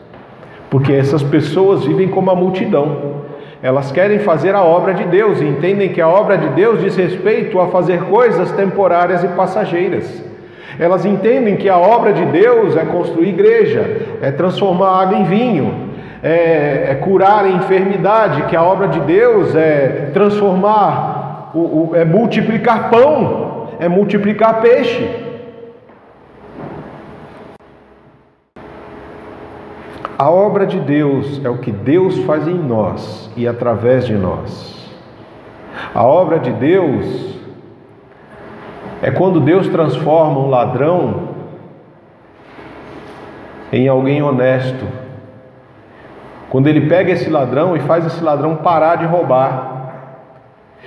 porque essas pessoas vivem como a multidão. Elas querem fazer a obra de Deus e entendem que a obra de Deus diz respeito a fazer coisas temporárias e passageiras. Elas entendem que a obra de Deus é construir igreja, é transformar água em vinho, é curar a enfermidade, que a obra de Deus é transformar, é multiplicar pão, é multiplicar peixe. A obra de Deus é o que Deus faz em nós e através de nós. A obra de Deus é quando Deus transforma um ladrão em alguém honesto. Quando Ele pega esse ladrão e faz esse ladrão parar de roubar.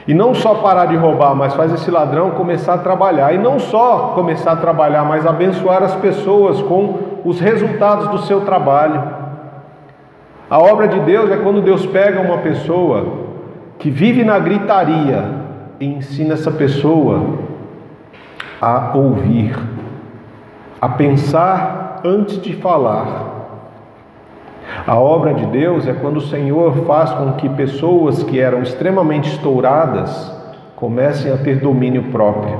E não só parar de roubar, mas faz esse ladrão começar a trabalhar. E não só começar a trabalhar, mas abençoar as pessoas com os resultados do seu trabalho. A obra de Deus é quando Deus pega uma pessoa que vive na gritaria e ensina essa pessoa a ouvir, a pensar antes de falar. A obra de Deus é quando o Senhor faz com que pessoas que eram extremamente estouradas comecem a ter domínio próprio.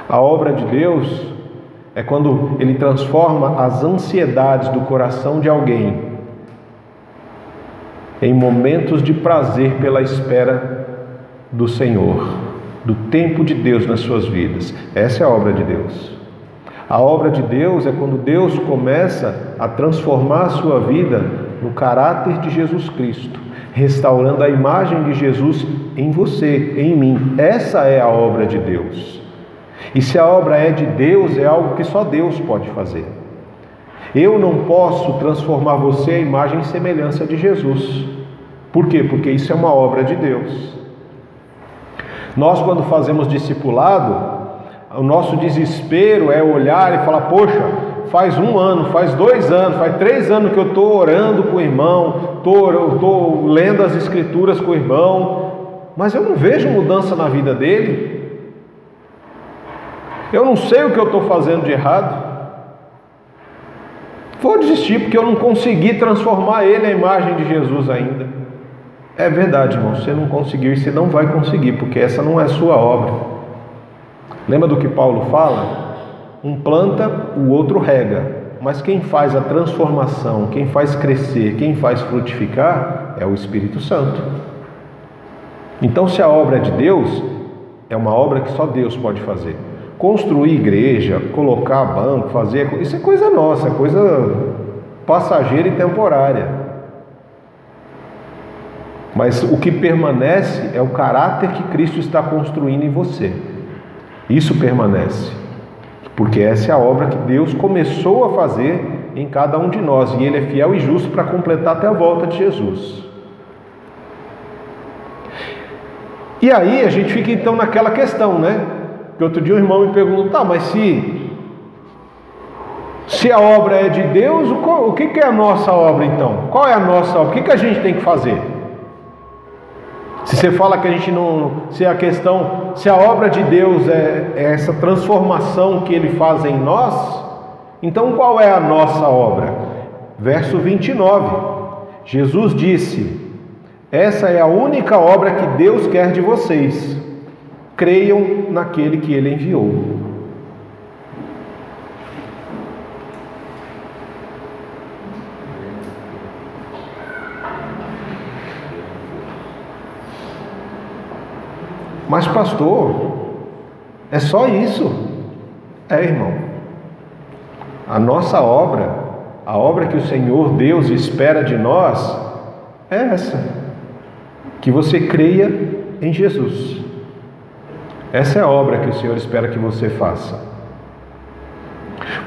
A obra de Deus é quando Ele transforma as ansiedades do coração de alguém em momentos de prazer pela espera do Senhor, do tempo de Deus nas suas vidas. Essa é a obra de Deus. A obra de Deus é quando Deus começa a transformar a sua vida no caráter de Jesus Cristo, restaurando a imagem de Jesus em você, em mim. Essa é a obra de Deus. E se a obra é de Deus, é algo que só Deus pode fazer. Eu não posso transformar você à imagem e semelhança de Jesus. Por quê? Porque isso é uma obra de Deus. Nós, quando fazemos discipulado, o nosso desespero é olhar e falar: poxa, faz 1 ano, faz 2 anos, faz 3 anos que eu estou orando com o irmão, estou lendo as escrituras com o irmão, mas eu não vejo mudança na vida dele. Eu não sei o que eu estou fazendo de errado. Vou desistir porque eu não consegui transformar ele à imagem de Jesus ainda. É verdade, irmão, se você não conseguir, você não vai conseguir, porque essa não é a sua obra. Lembra do que Paulo fala? Um planta, o outro rega, mas quem faz a transformação, quem faz crescer, quem faz frutificar é o Espírito Santo. Então, se a obra é de Deus, é uma obra que só Deus pode fazer. Construir igreja, colocar banco, fazer, isso é coisa nossa, é coisa passageira e temporária. Mas o que permanece é o caráter que Cristo está construindo em você. Isso permanece, porque essa é a obra que Deus começou a fazer em cada um de nós, e Ele é fiel e justo para completar até a volta de Jesus. E aí a gente fica então naquela questão, né? Que outro dia um irmão me perguntou, tá, mas se a obra é de Deus, o que é a nossa obra então? Qual é a nossa obra? O que a gente tem que fazer? Se você fala que a gente não... Se a obra de Deus é essa transformação que Ele faz em nós, então qual é a nossa obra? Verso 29, Jesus disse: essa é a única obra que Deus quer de vocês. Creiam naquele que Ele enviou. Mas pastor, é só isso? É, irmão. A nossa obra, a obra que o Senhor Deus espera de nós, é essa: que você creia em Jesus. Essa é a obra que o Senhor espera que você faça.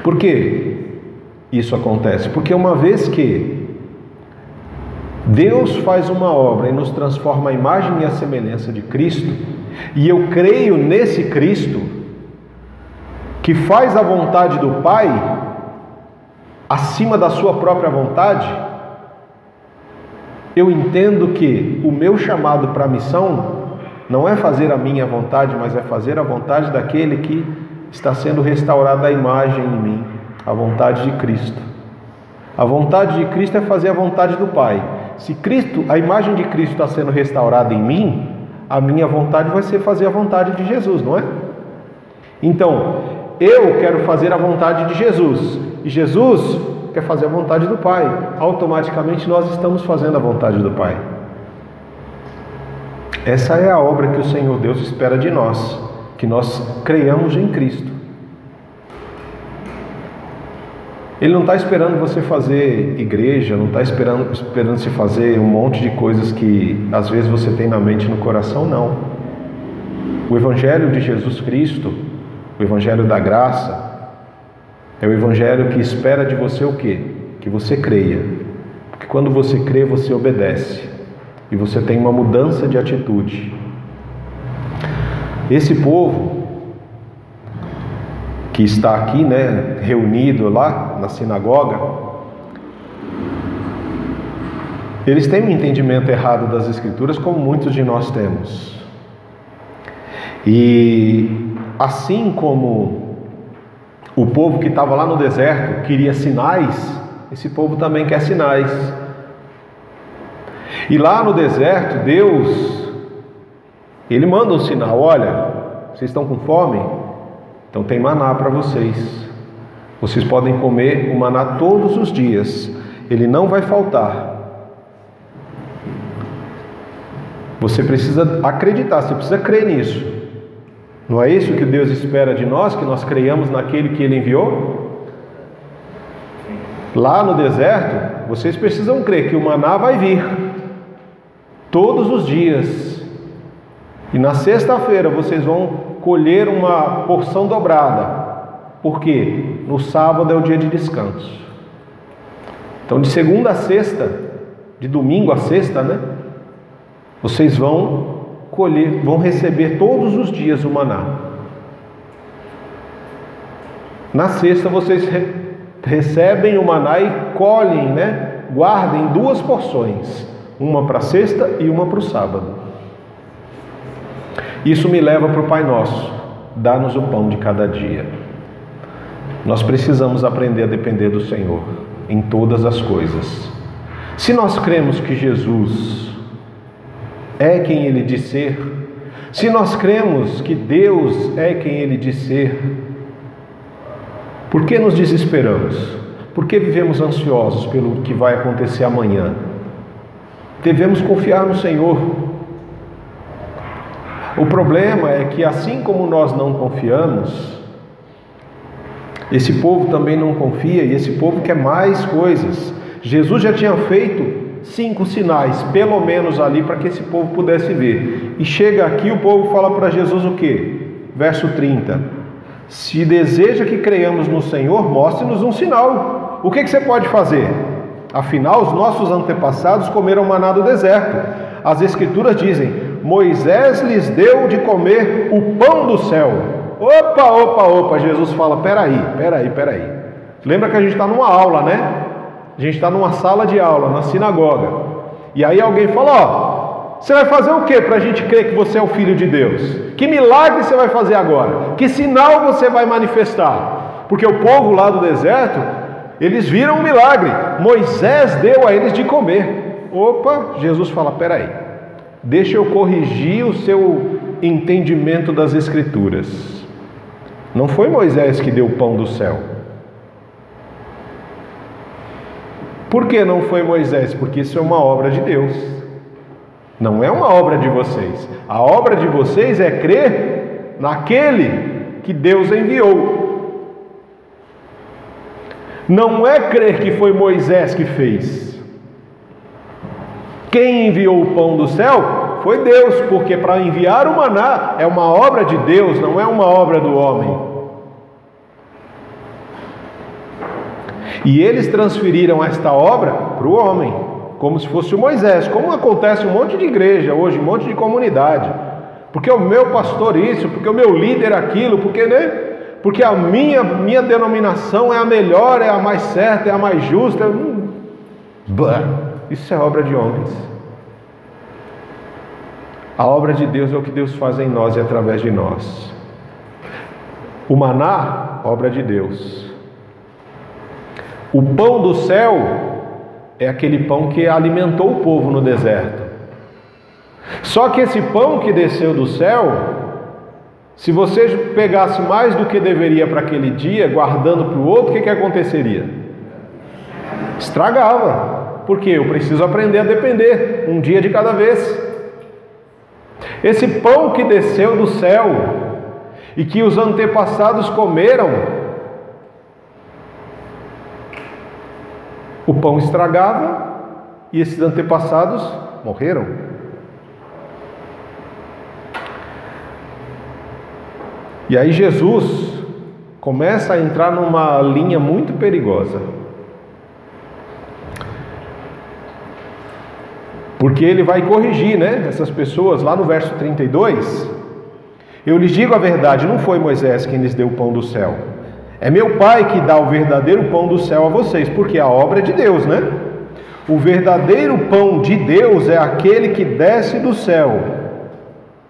Por que isso acontece? Porque uma vez que Deus faz uma obra e nos transforma à imagem e à semelhança de Cristo, e eu creio nesse Cristo, que faz a vontade do Pai acima da sua própria vontade, eu entendo que o meu chamado para a missão não é fazer a minha vontade, mas é fazer a vontade daquele que está sendo restaurado à imagem em mim, a vontade de Cristo. A vontade de Cristo é fazer a vontade do Pai. Se Cristo, a imagem de Cristo está sendo restaurada em mim, a minha vontade vai ser fazer a vontade de Jesus, não é? Então, eu quero fazer a vontade de Jesus, e Jesus quer fazer a vontade do Pai. Automaticamente nós estamos fazendo a vontade do Pai. Essa é a obra que o Senhor Deus espera de nós, que nós creiamos em Cristo. Ele não está esperando você fazer igreja, não está esperando você fazer um monte de coisas que às vezes você tem na mente e no coração, não. O Evangelho de Jesus Cristo, o Evangelho da graça, é o Evangelho que espera de você o quê? Que você creia. Porque quando você crê, você obedece. E você tem uma mudança de atitude. Esse povo que está aqui, né, reunido lá na sinagoga, eles têm um entendimento errado das Escrituras, como muitos de nós temos. E assim como o povo que estava lá no deserto queria sinais, esse povo também quer sinais. E lá no deserto, Deus, Ele manda um sinal: olha, vocês estão com fome? Então tem maná para vocês. Vocês podem comer o maná todos os dias. Ele não vai faltar. Você precisa acreditar, você precisa crer nisso. Não é isso que Deus espera de nós, que nós creiamos naquele que Ele enviou? Lá no deserto, vocês precisam crer que o maná vai vir todos os dias. E na sexta-feira vocês vão colher uma porção dobrada. Por quê? No sábado é o dia de descanso. Então de segunda a sexta, de domingo a sexta, né? Vocês vão colher, vão receber todos os dias o maná. Na sexta vocês recebem o maná e colhem, guardem 2 porções, uma para a sexta e uma para o sábado. Isso me leva para o Pai Nosso: dá-nos o pão de cada dia. Nós precisamos aprender a depender do Senhor em todas as coisas. Se nós cremos que Jesus é quem Ele diz ser, se nós cremos que Deus é quem Ele diz ser, por que nos desesperamos? Por que vivemos ansiosos pelo que vai acontecer amanhã? Devemos confiar no Senhor. O problema é que, assim como nós não confiamos, esse povo também não confia, e esse povo quer mais coisas. Jesus já tinha feito 5 sinais, pelo menos ali, para que esse povo pudesse ver. E chega aqui, o povo fala para Jesus o quê? Verso 30. Se deseja que creiamos no Senhor, mostre-nos um sinal. O que você pode fazer? Afinal, os nossos antepassados comeram maná do deserto. As Escrituras dizem: Moisés lhes deu de comer o pão do céu. Opa, Jesus fala: peraí. Lembra que a gente está numa aula, A gente está numa sala de aula, na sinagoga. E aí alguém fala: você vai fazer o que para a gente crer que você é o Filho de Deus? Que milagre você vai fazer agora? Que sinal você vai manifestar? Porque o povo lá do deserto, eles viram um milagre. Moisés deu a eles de comer. Jesus fala: peraí, deixa eu corrigir o seu entendimento das Escrituras. Não foi Moisés que deu o pão do céu. Por que não foi Moisés? Porque isso é uma obra de Deus, não é uma obra de vocês. A obra de vocês é crer naquele que Deus enviou. Não é crer que foi Moisés que fez. Quem enviou o pão do céu foi Deus, porque para enviar o maná é uma obra de Deus, não é uma obra do homem. E eles transferiram esta obra para o homem, como se fosse o Moisés, como acontece um monte de igreja hoje, um monte de comunidade. Porque o meu pastor isso, porque o meu líder aquilo, porque a minha denominação é a melhor, é a mais certa, é a mais justa. Isso é obra de homens. A obra de Deus é o que Deus faz em nós e através de nós. O maná, obra de Deus. O pão do céu é aquele pão que alimentou o povo no deserto. Só que esse pão que desceu do céu, se você pegasse mais do que deveria para aquele dia, guardando para o outro, o que aconteceria? Estragava. Porque eu preciso aprender a depender, um dia de cada vez. Esse pão que desceu do céu e que os antepassados comeram, o pão estragava e esses antepassados morreram. E aí Jesus começa a entrar numa linha muito perigosa. Porque ele vai corrigir, essas pessoas, lá no verso 32. Eu lhes digo a verdade, não foi Moisés quem lhes deu o pão do céu. É meu Pai que dá o verdadeiro pão do céu a vocês, porque a obra é de Deus, O verdadeiro pão de Deus é aquele que desce do céu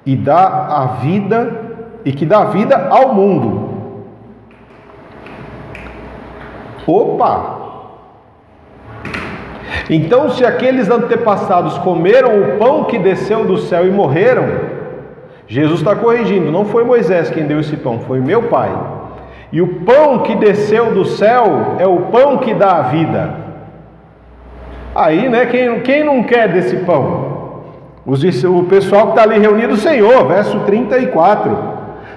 e dá a vida, e que dá vida ao mundo. Então, se aqueles antepassados comeram o pão que desceu do céu e morreram, Jesus está corrigindo, não foi Moisés quem deu esse pão, foi meu Pai. E o pão que desceu do céu é o pão que dá a vida. Aí, quem não quer desse pão? O pessoal que está ali reunido: Senhor, verso 34,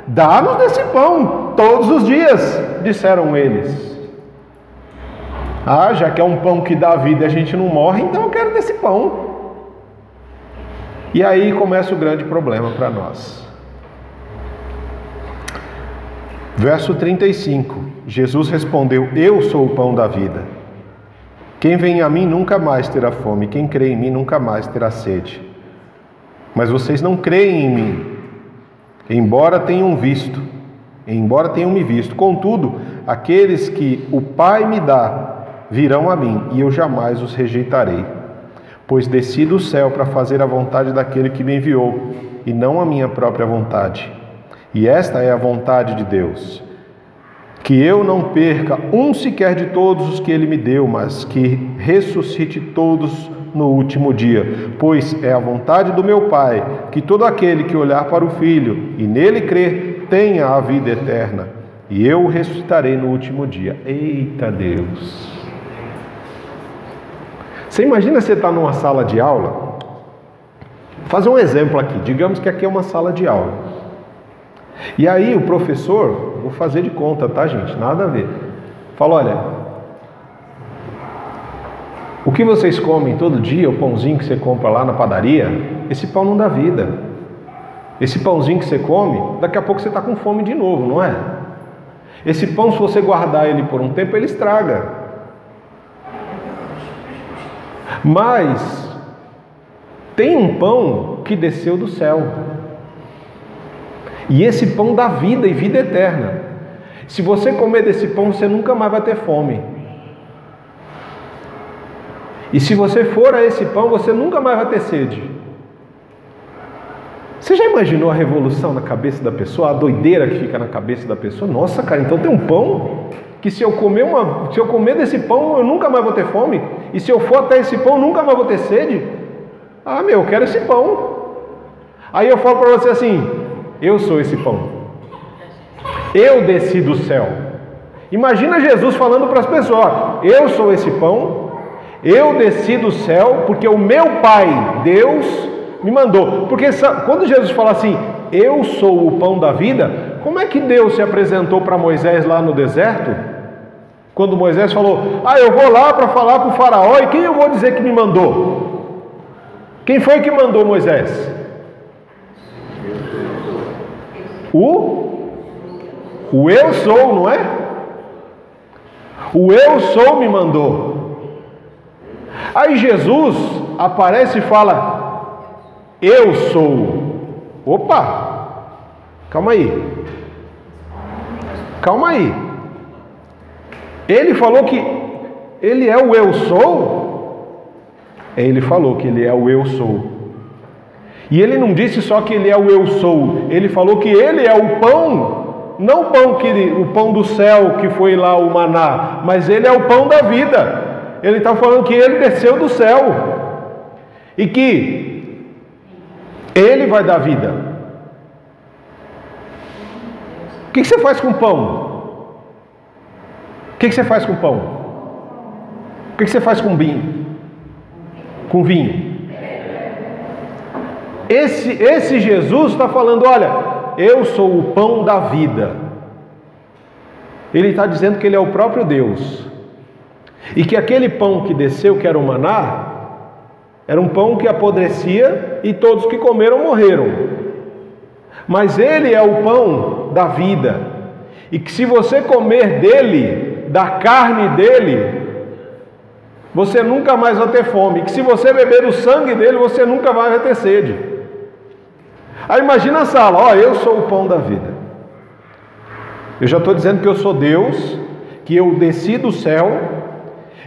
dá-nos desse pão todos os dias, disseram eles. Já que é um pão que dá vida e a gente não morre, então eu quero desse pão. E aí começa o grande problema para nós. Verso 35, Jesus respondeu: eu sou o pão da vida. Quem vem a mim nunca mais terá fome, quem crê em mim nunca mais terá sede. Mas vocês não creem em mim, embora tenham me visto. Contudo, aqueles que o Pai me dá virão a mim, e eu jamais os rejeitarei. Pois desci do céu para fazer a vontade daquele que me enviou, e não a minha própria vontade. E esta é a vontade de Deus, que eu não perca um sequer de todos os que ele me deu, mas que ressuscite todos no último dia. Pois é a vontade do meu Pai, que todo aquele que olhar para o Filho e nele crer, tenha a vida eterna, e eu o ressuscitarei no último dia. Eita Deus! Você imagina você estar numa sala de aula? Vou fazer um exemplo aqui. Digamos que aqui é uma sala de aula. E aí o professor, vou fazer de conta, tá, gente? Nada a ver. Fala, olha, o que vocês comem todo dia, o pãozinho que você compra lá na padaria, esse pão não dá vida. Esse pãozinho que você come, daqui a pouco você está com fome de novo, não é? Esse pão, se você guardar ele por um tempo, ele estraga. Mas tem um pão que desceu do céu, e esse pão dá vida e vida eterna. Se você comer desse pão, você nunca mais vai ter fome. E se você for a esse pão, você nunca mais vai ter sede. Você já imaginou a revolução na cabeça da pessoa, a doideira que fica na cabeça da pessoa? Nossa, cara, então tem um pão que se eu comer desse pão, eu nunca mais vou ter fome? E se eu for até esse pão, eu nunca mais vou ter sede? Ah, eu quero esse pão. Aí eu falo para você assim, eu sou esse pão. Eu desci do céu. Imagina Jesus falando para as pessoas, eu sou esse pão, eu desci do céu, porque o meu Pai, Deus, me mandou. Porque quando Jesus fala assim, eu sou o pão da vida, como é que Deus se apresentou para Moisés lá no deserto? Quando Moisés falou, eu vou lá para falar com o faraó, e quem eu vou dizer que me mandou? Quem foi que mandou Moisés? O eu sou, não é? O eu sou me mandou. Aí Jesus aparece e fala, eu sou. Opa, calma aí. Calma aí. Ele falou que ele é o eu sou? Ele falou que ele é o eu sou. E ele não disse só que ele é o eu sou. Ele falou que ele é o pão, não o pão do céu que foi lá o maná, mas ele é o pão da vida. Ele está falando que ele desceu do céu e que ele vai dar vida. O que você faz com pão? O que você faz com pão? O que você faz com vinho? Com vinho? Esse Jesus está falando, olha, eu sou o pão da vida. Ele está dizendo que ele é o próprio Deus. E que aquele pão que desceu, que era o maná, era um pão que apodrecia e todos que comeram morreram. Mas ele é o pão da vida. E que se você comer dele, da carne dele, você nunca mais vai ter fome. E que se você beber do sangue dele, você nunca mais vai ter sede. Aí imagina a sala, eu sou o pão da vida. Eu já estou dizendo que eu sou Deus, que eu desci do céu,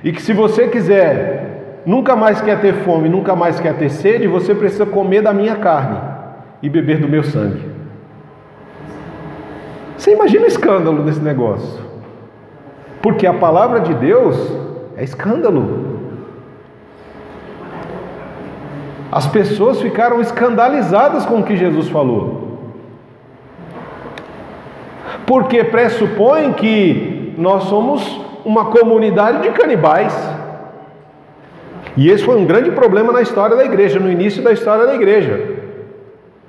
e que se você quiser, nunca mais quer ter fome, nunca mais quer ter sede, você precisa comer da minha carne e beber do meu sangue. Você imagina o escândalo desse negócio? Porque a palavra de Deus é escândalo. As pessoas ficaram escandalizadas com o que Jesus falou. Porque pressupõe que nós somos uma comunidade de canibais. E esse foi um grande problema na história da igreja, no início da história da igreja.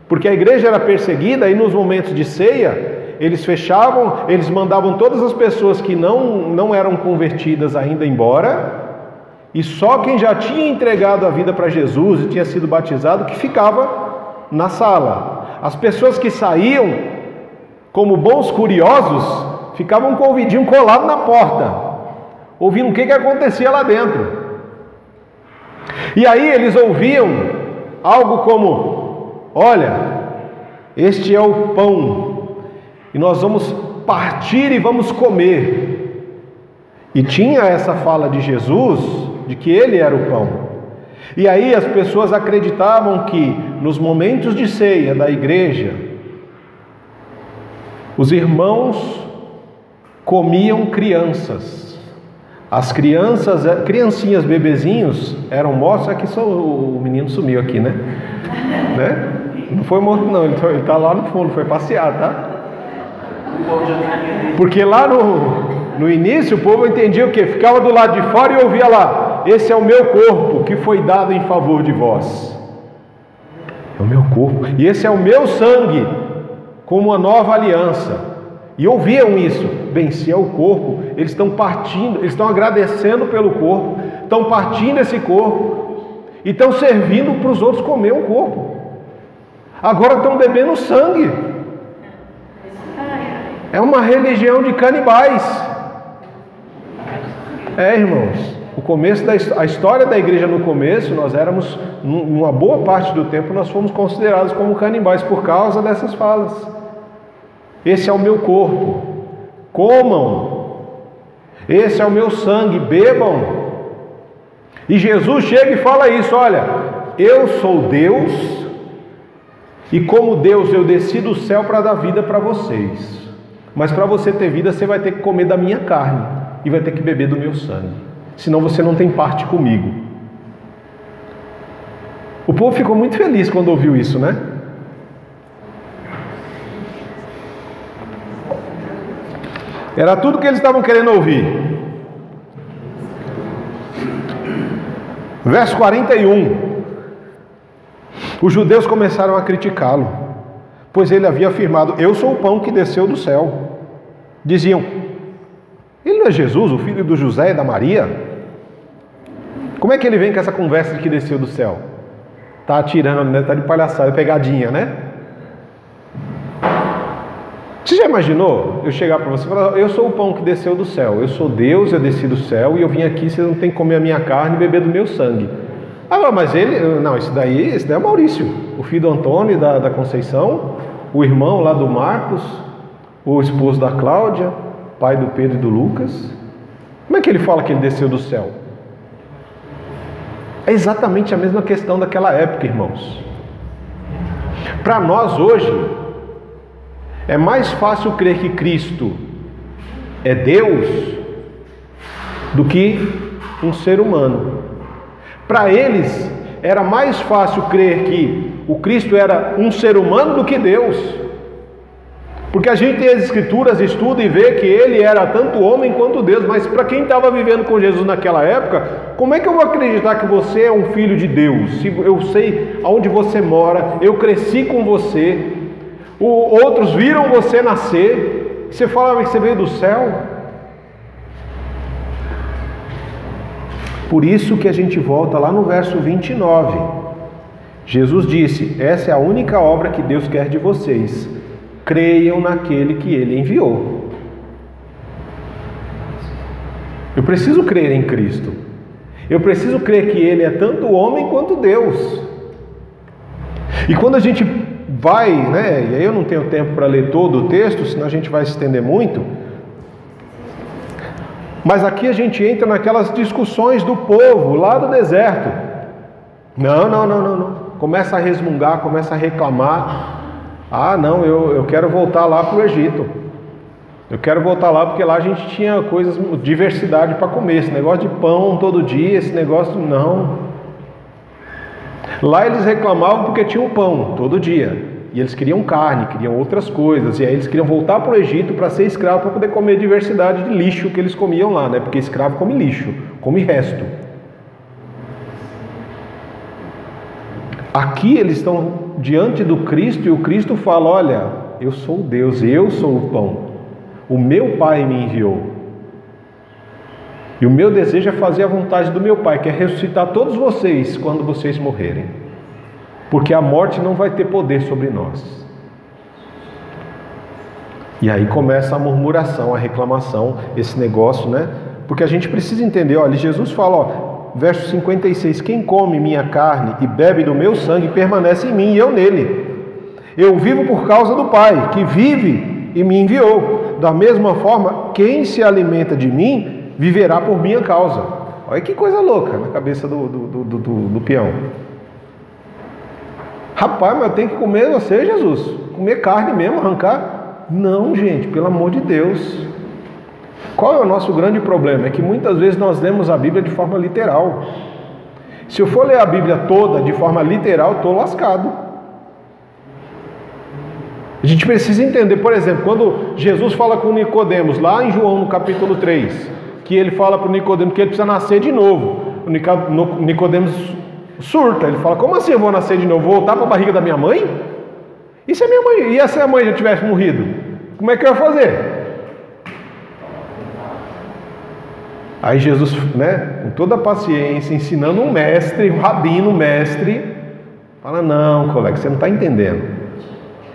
Porque a igreja era perseguida e nos momentos de ceia, eles fechavam, eles mandavam todas as pessoas que não eram convertidas ainda embora, e só quem já tinha entregado a vida para Jesus e tinha sido batizado que ficava na sala. As pessoas que saíam, como bons curiosos, ficavam com o ouvidinho colado na porta, ouvindo o que acontecia lá dentro. E aí eles ouviam algo como: olha, este é o pão, e nós vamos partir e vamos comer. E tinha essa fala de Jesus, de que Ele era o pão. E aí as pessoas acreditavam que nos momentos de ceia da igreja, os irmãos comiam crianças. As crianças, criancinhas, bebezinhos, eram mortos. Aqui só o menino sumiu aqui, né? Não foi morto não, ele está lá no fundo, foi passear, tá? Porque lá no início o povo entendia o quê? Ficava do lado de fora e ouvia lá: esse é o meu corpo que foi dado em favor de vós. É o meu corpo. E esse é o meu sangue, como uma nova aliança. E ouviam isso. Bem, se é o corpo, eles estão partindo, eles estão agradecendo pelo corpo, estão partindo esse corpo e estão servindo para os outros comer o corpo. Agora estão bebendo sangue. É uma religião de canibais. Irmãos, o começo a história da igreja no começo, nós éramos, uma boa parte do tempo, nós fomos considerados como canibais por causa dessas falas. Esse é o meu corpo, comam. Esse é o meu sangue, bebam. E Jesus chega e fala isso: olha, eu sou Deus, e como Deus eu desci do céu para dar vida para vocês. Mas para você ter vida, você vai ter que comer da minha carne e vai ter que beber do meu sangue. Senão você não tem parte comigo. O povo ficou muito feliz quando ouviu isso, né? Era tudo que eles estavam querendo ouvir. Verso 41. Os judeus começaram a criticá-lo, pois ele havia afirmado: eu sou o pão que desceu do céu. Diziam: ele não é Jesus, o filho do José e da Maria? Como é que ele vem com essa conversa de que desceu do céu? Está atirando, né? Está de palhaçada, pegadinha, né? Você já imaginou eu chegar para você e falar: eu sou o pão que desceu do céu, eu sou Deus, eu desci do céu e eu vim aqui, vocês não tem que comer a minha carne e beber do meu sangue. Ah, mas ele, não, esse daí é o Maurício, o filho do Antônio e da Conceição, o irmão lá do Marcos, o esposo da Cláudia, pai do Pedro e do Lucas. Como é que ele fala que ele desceu do céu? É exatamente a mesma questão daquela época, irmãos. Para nós hoje, é mais fácil crer que Cristo é Deus do que um ser humano. Para eles, era mais fácil crer que o Cristo era um ser humano do que Deus. Porque a gente tem as Escrituras, estuda e vê que ele era tanto homem quanto Deus. Mas para quem estava vivendo com Jesus naquela época, como é que eu vou acreditar que você é um filho de Deus? Se eu sei aonde você mora, eu cresci com você, outros viram você nascer, você fala que você veio do céu. Por isso que a gente volta lá no verso 29. Jesus disse: essa é a única obra que Deus quer de vocês. Creiam naquele que Ele enviou. Eu preciso crer em Cristo. Eu preciso crer que Ele é tanto homem quanto Deus. E quando a gente vai, né, e aí eu não tenho tempo para ler todo o texto, senão a gente vai se estender muito. Mas aqui a gente entra naquelas discussões do povo lá do deserto. Não. Começa a resmungar, começa a reclamar. Ah, não, eu quero voltar lá para o Egito. Eu quero voltar lá porque lá a gente tinha coisas, diversidade para comer. Esse negócio de pão todo dia, esse negócio, não. Lá eles reclamavam porque tinham pão todo dia. E eles queriam carne, queriam outras coisas. E aí eles queriam voltar para o Egito para ser escravo, para poder comer diversidade de lixo que eles comiam lá, né? Porque escravo come lixo, come resto. Aqui eles estão diante do Cristo e o Cristo fala: olha, eu sou Deus, eu sou o pão. O meu Pai me enviou. E o meu desejo é fazer a vontade do meu Pai, que é ressuscitar todos vocês quando vocês morrerem. Porque a morte não vai ter poder sobre nós. E aí começa a murmuração, a reclamação, esse negócio, né? Porque a gente precisa entender, olha, Jesus fala, ó, verso 56, quem come minha carne e bebe do meu sangue permanece em mim e eu nele. Eu vivo por causa do Pai, que vive e me enviou. da mesma forma, quem se alimenta de mim, viverá por minha causa. Olha que coisa louca na cabeça do peão. Rapaz, mas eu tenho que comer você, Jesus? Comer carne mesmo, arrancar? Não, gente, pelo amor de Deus. Qual é o nosso grande problema? É que muitas vezes nós lemos a Bíblia de forma literal. Se eu for ler a Bíblia toda de forma literal, estou lascado. A gente precisa entender, por exemplo, quando Jesus fala com Nicodemos, lá em João no capítulo 3, que ele fala para o Nicodemos que ele precisa nascer de novo. O Nicodemos surta, ele fala: como assim eu vou nascer de novo? Vou voltar para a barriga da minha mãe? E se a minha mãe, e se a mãe já tivesse morrido? Como é que eu ia fazer? Aí Jesus, com toda a paciência, ensinando um mestre, um rabino, um mestre, fala: não, colega, você não está entendendo.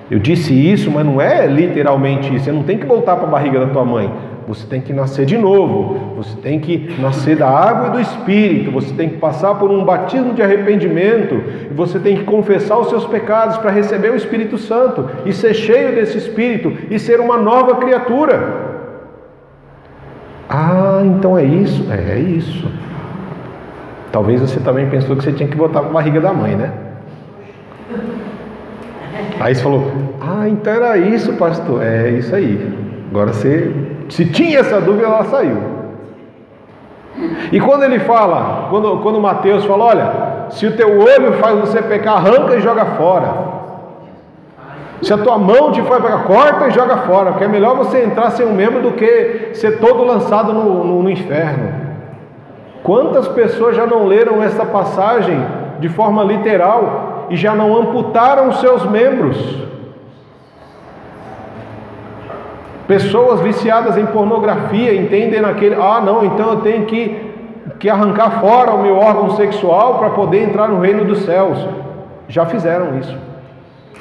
Eu disse isso, mas não é literalmente isso. Você não tem que voltar para a barriga da tua mãe. Você tem que nascer de novo. Você tem que nascer da água e do Espírito. Você tem que passar por um batismo de arrependimento. E você tem que confessar os seus pecados para receber o Espírito Santo e ser cheio desse Espírito e ser uma nova criatura. Ah, então é isso? É isso. Talvez você também pensou que você tinha que botar para a barriga da mãe, né? Aí você falou: ah, então era isso, pastor. É isso aí. Agora você, se tinha essa dúvida, ela saiu. E quando ele fala, quando Mateus fala: olha, se o teu olho faz você pecar, arranca e joga fora. Se a tua mão te faz pecar, corta e joga fora, porque é melhor você entrar sem um membro do que ser todo lançado no inferno. Quantas pessoas já não leram essa passagem de forma literal e já não amputaram os seus membros? Pessoas viciadas em pornografia entendem não, então eu tenho que arrancar fora o meu órgão sexual para poder entrar no reino dos céus. Já fizeram isso.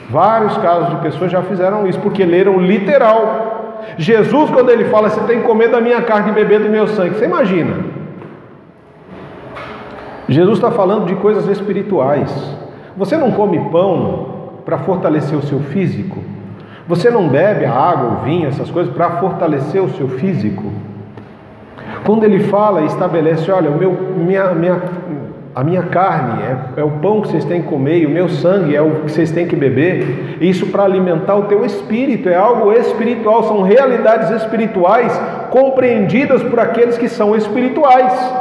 Vários casos de pessoas já fizeram isso, porque leram literal. Jesus, quando ele fala: você tem que comer da minha carne e beber do meu sangue, você imagina? Jesus está falando de coisas espirituais. Você não come pão para fortalecer o seu físico? Você não bebe a água, o vinho, essas coisas para fortalecer o seu físico? Quando ele fala e estabelece: olha, a minha carne é o pão que vocês têm que comer, e o meu sangue é o que vocês têm que beber, isso para alimentar o teu espírito, é algo espiritual, são realidades espirituais compreendidas por aqueles que são espirituais.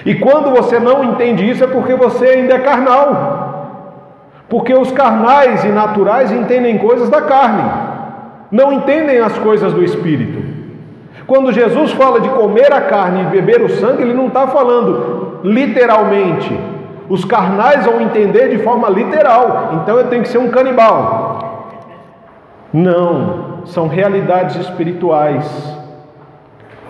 E quando você não entende isso, é porque você ainda é carnal, porque os carnais e naturais entendem coisas da carne, não entendem as coisas do espírito. Quando Jesus fala de comer a carne e beber o sangue, ele não está falando literalmente. Os carnais vão entender de forma literal: então eu tenho que ser um canibal. Não, são realidades espirituais.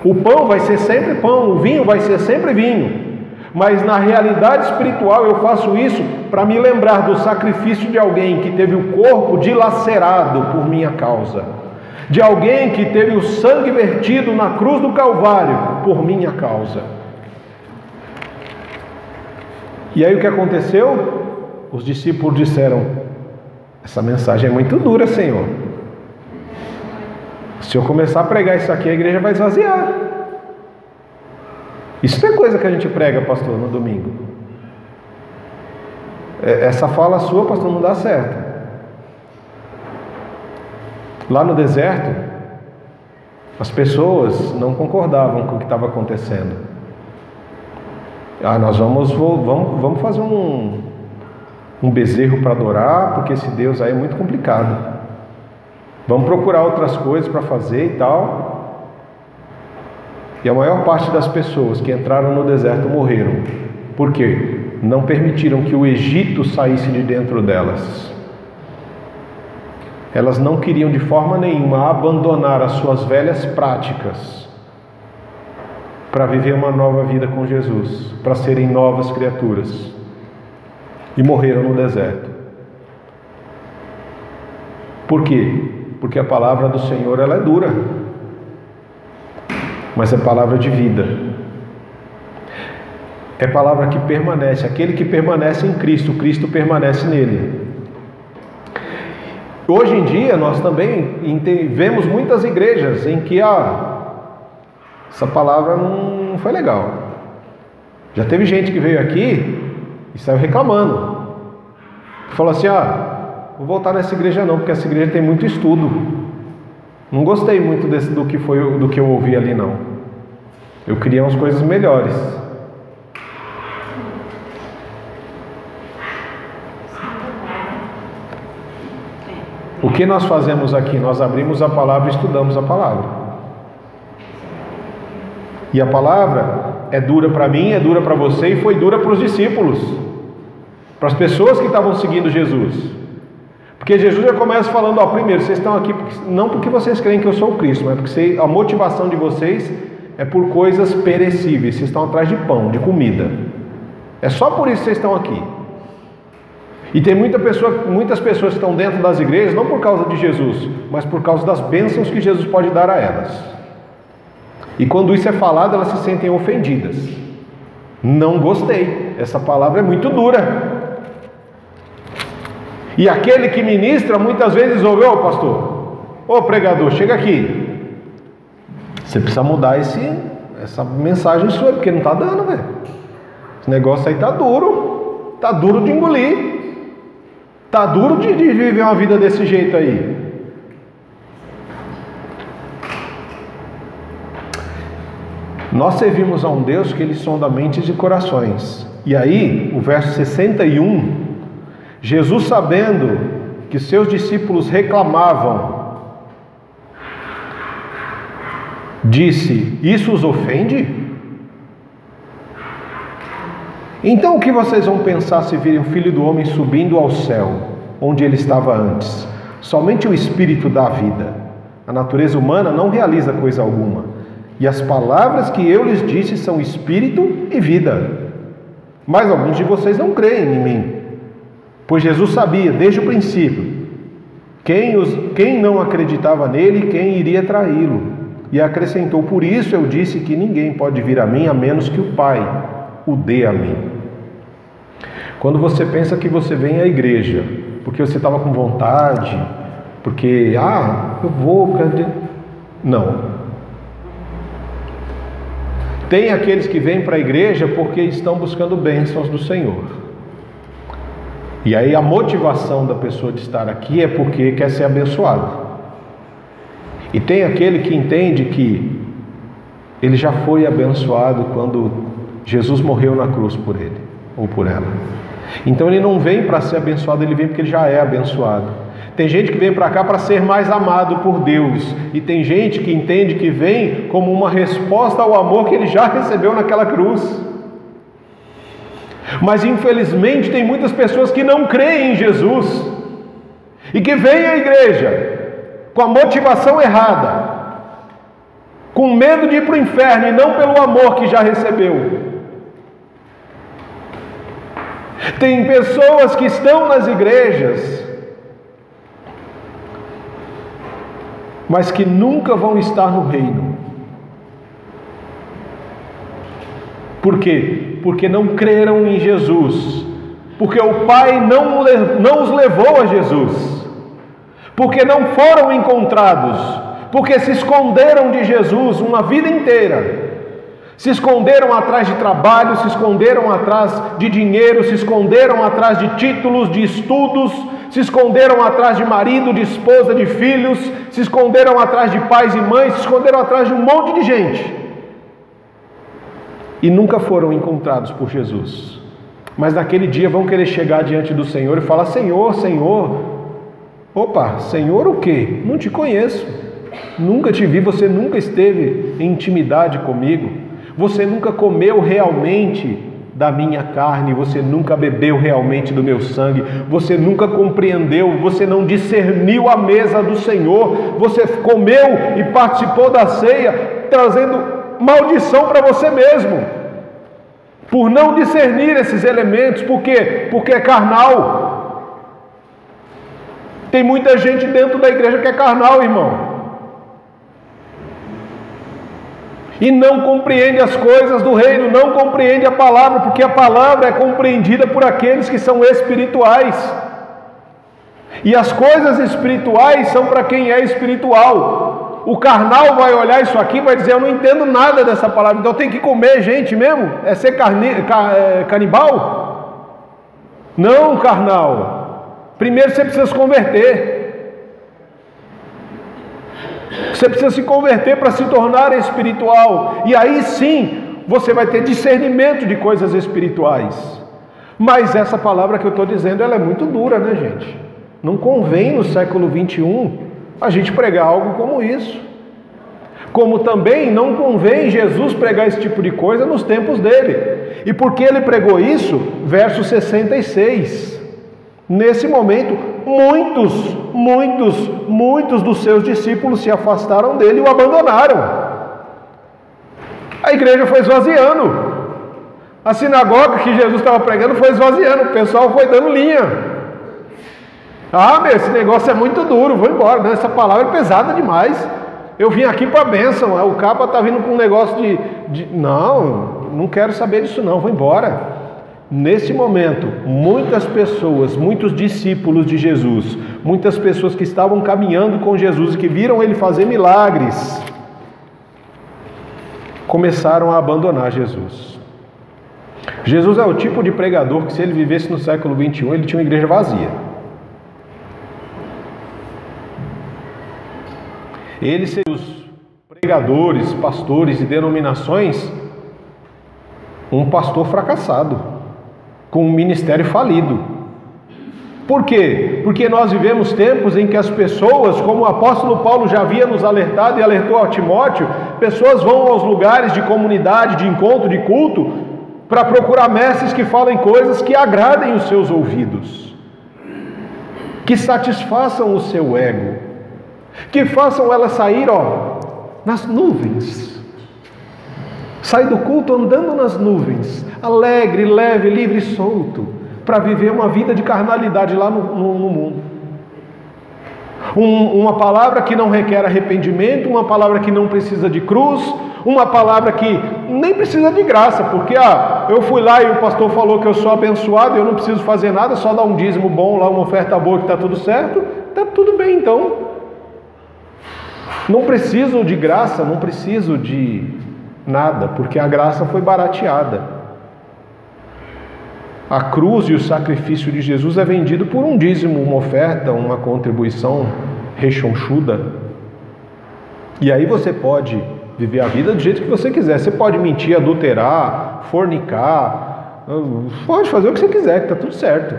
O pão vai ser sempre pão, o vinho vai ser sempre vinho, mas na realidade espiritual eu faço isso para me lembrar do sacrifício de alguém que teve o corpo dilacerado por minha causa, de alguém que teve o sangue vertido na cruz do Calvário por minha causa. E aí o que aconteceu? Os discípulos disseram: essa mensagem é muito dura, Senhor. Se eu começar a pregar isso aqui, a igreja vai esvaziar. Isso não é coisa que a gente prega, pastor, no domingo. Essa fala sua, pastor, não dá certo. Lá no deserto, as pessoas não concordavam com o que estava acontecendo. Nós vamos fazer um bezerro para adorar, porque esse Deus aí é muito complicado. Vamos procurar outras coisas para fazer e tal. E a maior parte das pessoas que entraram no deserto morreram. Por quê? Não permitiram que o Egito saísse de dentro delas. Elas não queriam de forma nenhuma abandonar as suas velhas práticas para viver uma nova vida com Jesus, para serem novas criaturas. E morreram no deserto. Por quê? Porque a palavra do Senhor, ela é dura, mas é palavra de vida. É palavra que permanece. Aquele que permanece em Cristo, Cristo permanece nele. Hoje em dia nós também vemos muitas igrejas em que essa palavra não foi legal. Já teve gente que veio aqui e saiu reclamando. Falou assim, vou voltar nessa igreja não, porque essa igreja tem muito estudo. Não gostei muito do que eu ouvi ali não. Eu queria umas coisas melhores. O que nós fazemos aqui? Nós abrimos a palavra e estudamos a palavra. E a palavra é dura para mim, é dura para você e foi dura para os discípulos, para as pessoas que estavam seguindo Jesus. Porque Jesus já começa falando, primeiro, vocês estão aqui não porque vocês creem que eu sou o Cristo, mas porque a motivação de vocês é por coisas perecíveis, vocês estão atrás de pão, de comida. É só por isso que vocês estão aqui. E tem muitas pessoas que estão dentro das igrejas, não por causa de Jesus, mas por causa das bênçãos que Jesus pode dar a elas. E quando isso é falado, elas se sentem ofendidas. Não gostei, essa palavra é muito dura. E aquele que ministra muitas vezes ouve, pastor, pregador, chega aqui. Você precisa mudar essa mensagem sua, porque não está dando, velho. Esse negócio aí está duro de engolir. Está duro de viver uma vida desse jeito aí. Nós servimos a um Deus que Ele sonda mentes e corações. E aí, o verso 61, Jesus, sabendo que seus discípulos reclamavam, disse, isso os ofende? Então o que vocês vão pensar se virem o Filho do Homem subindo ao céu, onde ele estava antes? Somente o Espírito dá vida. A natureza humana não realiza coisa alguma. E as palavras que eu lhes disse são Espírito e vida. Mas alguns de vocês não creem em mim. Pois Jesus sabia, desde o princípio, quem não acreditava nele e quem iria traí-lo. E acrescentou, por isso eu disse que ninguém pode vir a mim, a menos que o Pai o dê a mim. Quando você pensa que você vem à igreja porque você estava com vontade, porque eu vou, não. Tem aqueles que vêm para a igreja porque estão buscando bênçãos do Senhor. E aí a motivação da pessoa de estar aqui é porque quer ser abençoado. E tem aquele que entende que ele já foi abençoado quando Jesus morreu na cruz por ele, ou por ela. Então ele não vem para ser abençoado, ele vem porque ele já é abençoado. Tem gente que vem para cá para ser mais amado por Deus. E tem gente que entende que vem como uma resposta ao amor que ele já recebeu naquela cruz. Mas infelizmente tem muitas pessoas que não creem em Jesus e que vêm à igreja com a motivação errada, com medo de ir para o inferno e não pelo amor que já recebeu. Tem pessoas que estão nas igrejas, mas que nunca vão estar no reino. Por quê? Porque não creram em Jesus, porque o Pai não os levou a Jesus, porque não foram encontrados, porque se esconderam de Jesus uma vida inteira. Se esconderam atrás de trabalho, se esconderam atrás de dinheiro, se esconderam atrás de títulos, de estudos, se esconderam atrás de marido, de esposa, de filhos, se esconderam atrás de pais e mães, se esconderam atrás de um monte de gente. E nunca foram encontrados por Jesus. Mas naquele dia vão querer chegar diante do Senhor e falar, Senhor, Senhor. Opa, Senhor o quê? Não te conheço. Nunca te vi, você nunca esteve em intimidade comigo. Você nunca comeu realmente da minha carne, você nunca bebeu realmente do meu sangue, você nunca compreendeu, você não discerniu a mesa do Senhor, você comeu e participou da ceia, trazendo maldição para você mesmo, por não discernir esses elementos. Por quê? Porque é carnal. Tem muita gente dentro da igreja que é carnal, irmão, e não compreende as coisas do reino, não compreende a palavra, porque a palavra é compreendida por aqueles que são espirituais. E as coisas espirituais são para quem é espiritual. O carnal vai olhar isso aqui e vai dizer: eu não entendo nada dessa palavra, então tem que comer gente mesmo? É ser canibal? Não, carnal. Primeiro você precisa se converter. Você precisa se converter para se tornar espiritual. E aí sim, você vai ter discernimento de coisas espirituais. Mas essa palavra que eu estou dizendo, ela é muito dura, né, gente? Não convém no século 21 a gente pregar algo como isso. Como também não convém Jesus pregar esse tipo de coisa nos tempos dele. E por que ele pregou isso? Verso 66. Nesse momento, muitos dos seus discípulos se afastaram dele e o abandonaram. A igreja foi esvaziando. A sinagoga que Jesus estava pregando foi esvaziando. O pessoal foi dando linha. Esse negócio é muito duro, vou embora. Essa palavra é pesada demais. Eu vim aqui para a bênção. O capa está vindo com um negócio não quero saber disso não, vou embora. Nesse momento, muitas pessoas, muitos discípulos de Jesus, muitas pessoas que estavam caminhando com Jesus e que viram ele fazer milagres, começaram a abandonar Jesus. Jesus é o tipo de pregador que, se ele vivesse no século 21, ele tinha uma igreja vazia. Ele seria os pregadores, pastores e denominações, um pastor fracassado, com um ministério falido. Por quê? Porque nós vivemos tempos em que as pessoas, como o apóstolo Paulo já havia nos alertado e alertou a Timóteo, pessoas vão aos lugares de comunidade, de encontro, de culto, para procurar mestres que falem coisas que agradem os seus ouvidos, que satisfaçam o seu ego, que façam ela sair nas nuvens, sair do culto andando nas nuvens, alegre, leve, livre e solto, para viver uma vida de carnalidade lá no mundo. Uma palavra que não requer arrependimento, uma palavra que não precisa de cruz, uma palavra que nem precisa de graça, porque eu fui lá e o pastor falou que eu sou abençoado, eu não preciso fazer nada, só dar um dízimo bom lá, uma oferta boa que está tudo certo, está tudo bem então. Não preciso de graça, não preciso de nada, porque a graça foi barateada. A cruz e o sacrifício de Jesus é vendido por um dízimo, uma oferta, uma contribuição rechonchuda. E aí você pode viver a vida do jeito que você quiser. Você pode mentir, adulterar, fornicar, pode fazer o que você quiser, que está tudo certo.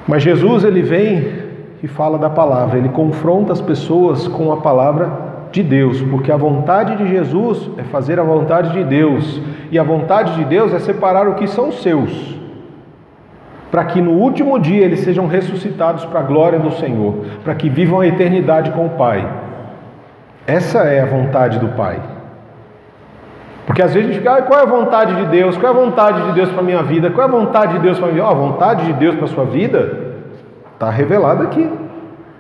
Mas Jesus, ele vem e fala da palavra, ele confronta as pessoas com a palavra de Deus, porque a vontade de Jesus é fazer a vontade de Deus, e a vontade de Deus é separar o que são seus, para que no último dia eles sejam ressuscitados para a glória do Senhor, para que vivam a eternidade com o Pai. Essa é a vontade do Pai. Porque às vezes a gente fica: qual é a vontade de Deus? Qual é a vontade de Deus para a minha vida? Qual é a vontade de Deus para a minha vida? A vontade de Deus para a sua vida está revelada aqui.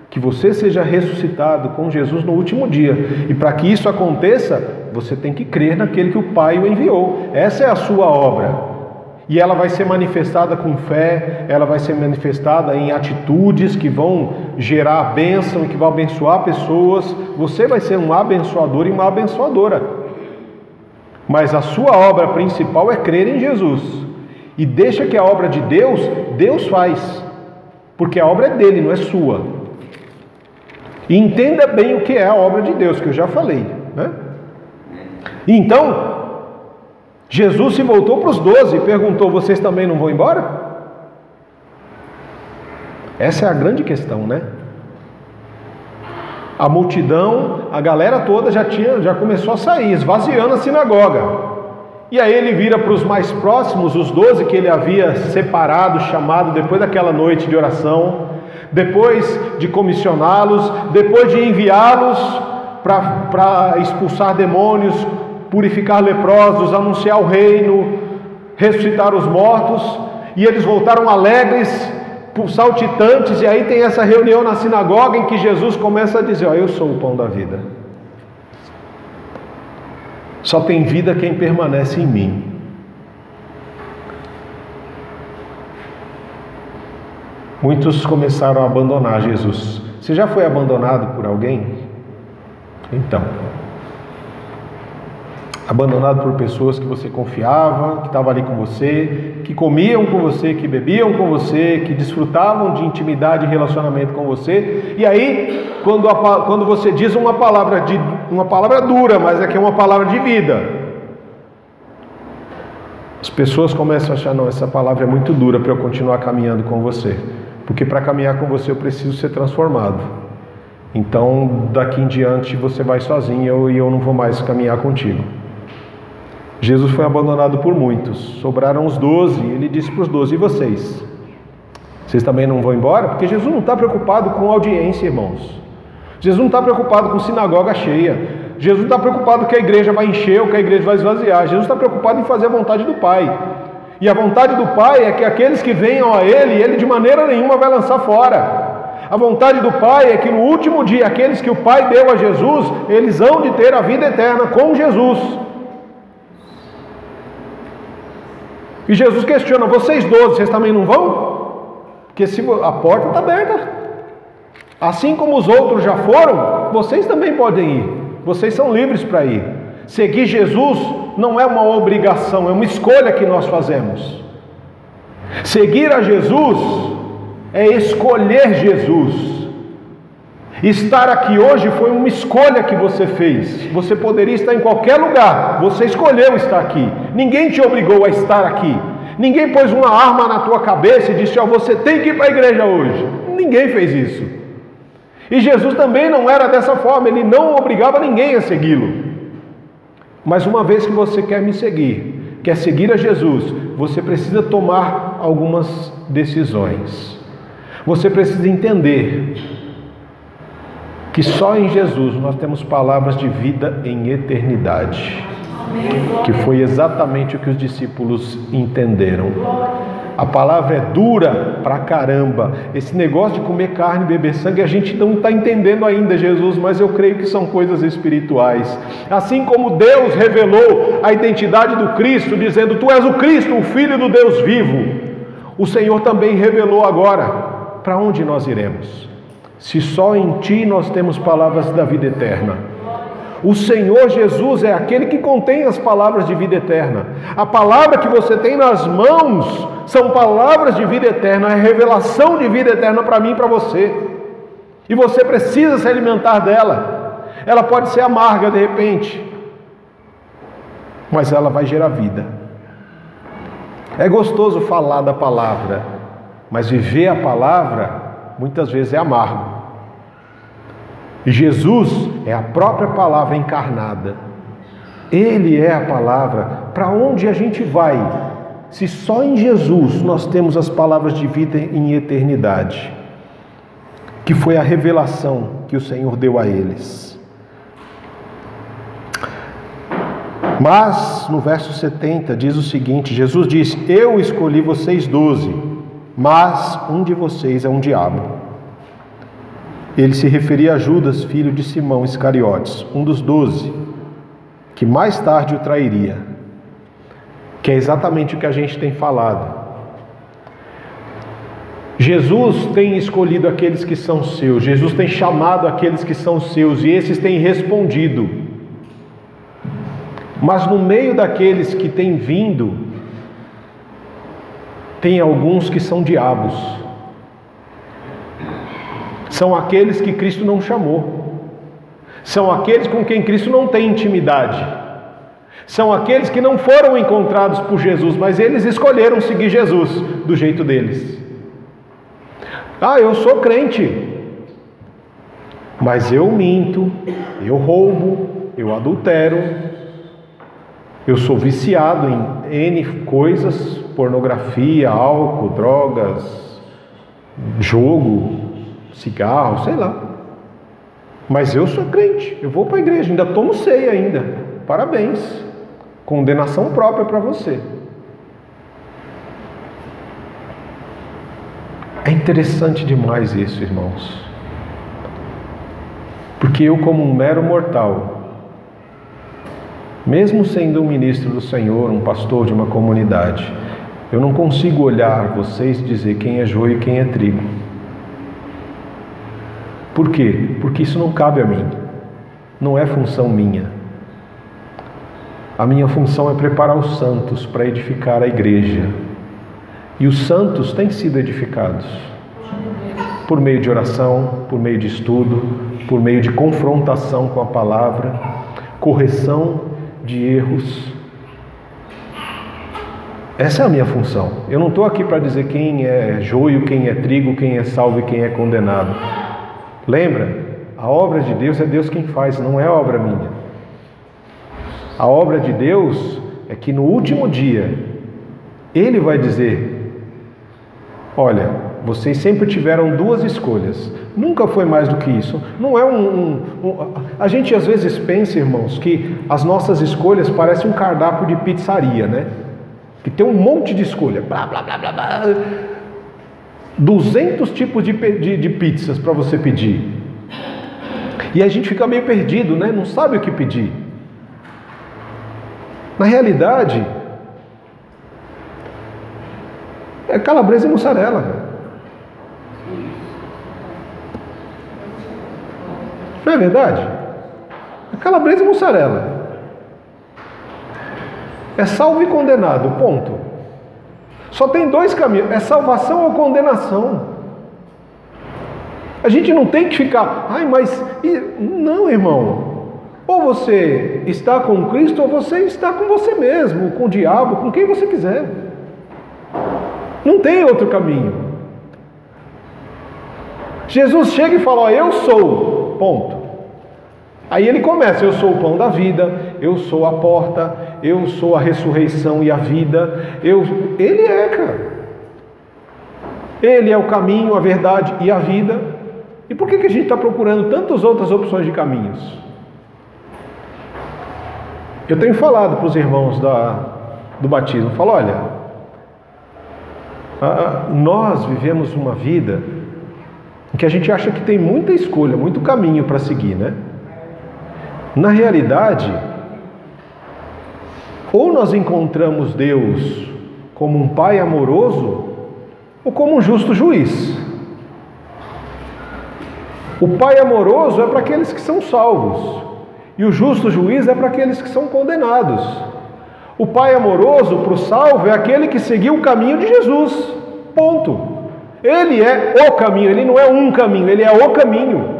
Que você seja ressuscitado com Jesus no último dia. E para que isso aconteça, você tem que crer naquele que o Pai o enviou. Essa é a sua obra. E ela vai ser manifestada com fé, ela vai ser manifestada em atitudes que vão gerar a bênção e que vão abençoar pessoas. Você vai ser um abençoador e uma abençoadora. Mas a sua obra principal é crer em Jesus. E deixa que a obra de Deus, Deus faz. Porque a obra é dele, não é sua. E entenda bem o que é a obra de Deus, que eu já falei, né? Então, Jesus se voltou para os 12 e perguntou: vocês também não vão embora? Essa é a grande questão, né? A multidão, a galera toda já começou a sair, esvaziando a sinagoga. E aí ele vira para os mais próximos, os 12 que ele havia separado, chamado depois daquela noite de oração, depois de comissioná-los, depois de enviá-los para expulsar demônios, purificar leprosos, anunciar o reino, ressuscitar os mortos, e eles voltaram alegres, saltitantes. E aí tem essa reunião na sinagoga em que Jesus começa a dizer: eu sou o pão da vida, só tem vida quem permanece em mim. Muitos começaram a abandonar Jesus. Você já foi abandonado por alguém? Então, abandonado por pessoas que você confiava, que estavam ali com você, que comiam com você, que bebiam com você, que desfrutavam de intimidade e relacionamento com você. E aí, quando você diz uma palavra dura, mas é que é uma palavra de vida, as pessoas começam a achar: não, essa palavra é muito dura para eu continuar caminhando com você, porque para caminhar com você eu preciso ser transformado. Então, daqui em diante você vai sozinho e eu não vou mais caminhar contigo. Jesus foi abandonado por muitos, sobraram os 12, ele disse para os 12: e vocês? Vocês também não vão embora? Porque Jesus não está preocupado com audiência, irmãos. Jesus não está preocupado com sinagoga cheia. Jesus não está preocupado que a igreja vai encher ou que a igreja vai esvaziar. Jesus está preocupado em fazer a vontade do Pai. E a vontade do Pai é que aqueles que venham a Ele de maneira nenhuma vai lançar fora. A vontade do Pai é que no último dia, aqueles que o Pai deu a Jesus, eles hão de ter a vida eterna com Jesus. E Jesus questiona: vocês 12, vocês também não vão? Porque se a porta está aberta. Assim como os outros já foram, vocês também podem ir. Vocês são livres para ir. Seguir Jesus não é uma obrigação, é uma escolha que nós fazemos. Seguir a Jesus é escolher Jesus. Estar aqui hoje foi uma escolha que você fez. Você poderia estar em qualquer lugar, você escolheu estar aqui. Ninguém te obrigou a estar aqui. Ninguém pôs uma arma na tua cabeça e disse: ó, você tem que ir para a igreja hoje. Ninguém fez isso. E Jesus também não era dessa forma, ele não obrigava ninguém a segui-lo. Mas uma vez que você quer me seguir, quer seguir a Jesus, você precisa tomar algumas decisões. Você precisa entender que só em Jesus nós temos palavras de vida em eternidade, que foi exatamente o que os discípulos entenderam. A palavra é dura pra caramba. Esse negócio de comer carne e beber sangue, a gente não está entendendo ainda, Jesus, mas eu creio que são coisas espirituais. Assim como Deus revelou a identidade do Cristo, dizendo: tu és o Cristo, o Filho do Deus vivo, o Senhor também revelou agora para onde nós iremos. Se só em Ti nós temos palavras da vida eterna. O Senhor Jesus é aquele que contém as palavras de vida eterna. A palavra que você tem nas mãos são palavras de vida eterna, é revelação de vida eterna para mim e para você. E você precisa se alimentar dela. Ela pode ser amarga de repente, mas ela vai gerar vida. É gostoso falar da palavra, mas viver a palavra muitas vezes é amargo. E Jesus é a própria palavra encarnada. Ele é a palavra. Para onde a gente vai, se só em Jesus nós temos as palavras de vida em eternidade, que foi a revelação que o Senhor deu a eles. Mas no verso 70 diz o seguinte: Jesus disse: eu escolhi vocês 12, mas um de vocês é um diabo. Ele se referia a Judas, filho de Simão Iscariotes, um dos 12, que mais tarde o trairia, que é exatamente o que a gente tem falado. Jesus tem escolhido aqueles que são seus, Jesus tem chamado aqueles que são seus, e esses têm respondido. Mas no meio daqueles que têm vindo, tem alguns que são diabos. São aqueles que Cristo não chamou. São aqueles com quem Cristo não tem intimidade. São aqueles que não foram encontrados por Jesus, mas eles escolheram seguir Jesus do jeito deles. Ah, eu sou crente, mas eu minto, eu roubo, eu adultero, eu sou viciado em N coisas, pornografia, álcool, drogas, jogo, cigarro, sei lá. Mas eu sou crente, eu vou para a igreja, ainda tomo ceia ainda. Parabéns. Condenação própria para você. É interessante demais isso, irmãos. Porque eu, como um mero mortal, mesmo sendo um ministro do Senhor, um pastor de uma comunidade, Eu não consigo olhar vocês e dizer quem é joio e quem é trigo. Por quê? Porque isso não cabe a mim. Não é função minha. A minha função é preparar os santos para edificar a igreja. E os santos têm sido edificados por meio de oração, por meio de estudo, por meio de confrontação com a palavra, correção de erros. Essa é a minha função. Eu não estou aqui para dizer quem é joio, quem é trigo, quem é salvo e quem é condenado. Lembra? A obra de Deus é Deus quem faz, não é obra minha. A obra de Deus é que no último dia, Ele vai dizer: olha, vocês sempre tiveram duas escolhas, nunca foi mais do que isso. Não é a gente às vezes pensa, irmãos, que as nossas escolhas parecem um cardápio de pizzaria, né? Que tem um monte de escolha, blá, blá, blá, blá, blá. 200 tipos de pizzas para você pedir. E a gente fica meio perdido, né? Não sabe o que pedir. Na realidade, é calabresa e mussarela. Não é verdade? É calabresa e mussarela. É salvo e condenado, ponto. Só tem dois caminhos, é salvação ou condenação. A gente não tem que ficar, não, irmão. Ou você está com Cristo ou você está com você mesmo, com o diabo, com quem você quiser. Não tem outro caminho. Jesus chega e fala: eu sou, ponto. Aí ele começa: eu sou o pão da vida, eu sou a porta, eu sou a ressurreição e a vida. Ele é, cara. Ele é o caminho, a verdade e a vida. E por que a gente está procurando tantas outras opções de caminhos? Eu tenho falado para os irmãos do batismo, falo: olha, nós vivemos uma vida em que a gente acha que tem muita escolha, muito caminho para seguir, né? Na realidade, ou nós encontramos Deus como um Pai amoroso, ou como um justo juiz. O Pai amoroso é para aqueles que são salvos, e o justo juiz é para aqueles que são condenados. O Pai amoroso para o salvo é aquele que seguiu o caminho de Jesus, ponto. Ele é o caminho, ele não é um caminho, ele é o caminho.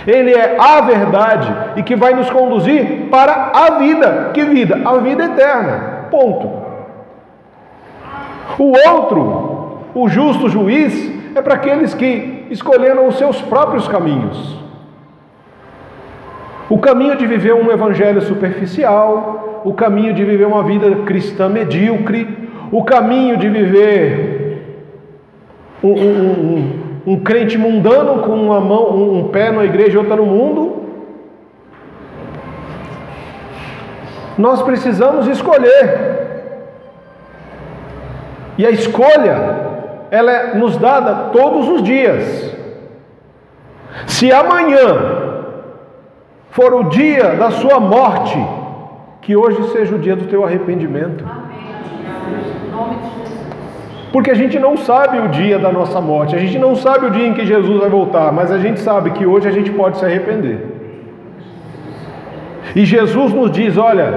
Ele é a verdade e que vai nos conduzir para a vida. Que vida? A vida eterna, ponto. O outro, o justo juiz, é para aqueles que escolheram os seus próprios caminhos. O caminho de viver um evangelho superficial, o caminho de viver uma vida cristã medíocre, o caminho de viver um crente mundano com uma mão, um pé na igreja e outra no mundo. Nós precisamos escolher. E a escolha, ela é nos dada todos os dias. Se amanhã for o dia da sua morte, que hoje seja o dia do teu arrependimento. Porque a gente não sabe o dia da nossa morte, a gente não sabe o dia em que Jesus vai voltar, mas a gente sabe que hoje a gente pode se arrepender. E Jesus nos diz: olha,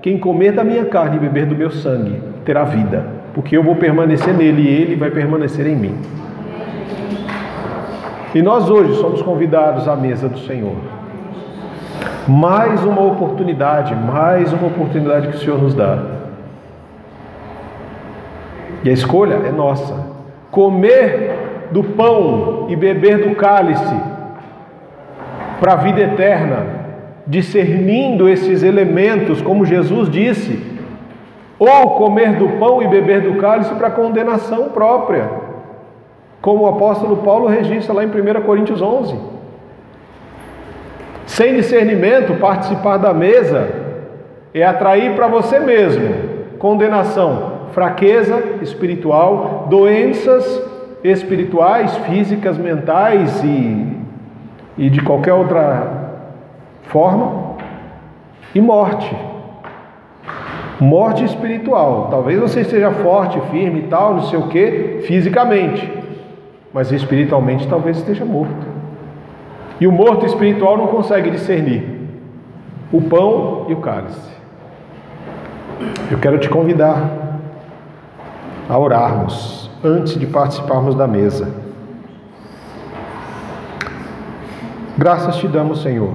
quem comer da minha carne e beber do meu sangue terá vida, porque eu vou permanecer nele e ele vai permanecer em mim. E nós hoje somos convidados à mesa do Senhor. Mais uma oportunidade que o Senhor nos dá. E a escolha é nossa. Comer do pão e beber do cálice para a vida eterna, discernindo esses elementos, como Jesus disse, ou comer do pão e beber do cálice para condenação própria, como o apóstolo Paulo registra lá em 1 Coríntios 11. Sem discernimento, participar da mesa é atrair para você mesmo condenação, fraqueza espiritual, doenças espirituais, físicas, mentais e de qualquer outra forma, e morte. Morte espiritual. Talvez você esteja forte, firme e tal, não sei o que, fisicamente, mas espiritualmente talvez esteja morto. E o morto espiritual não consegue discernir o pão e o cálice. Eu quero te convidar a orarmos antes de participarmos da mesa. Graças te damos, Senhor,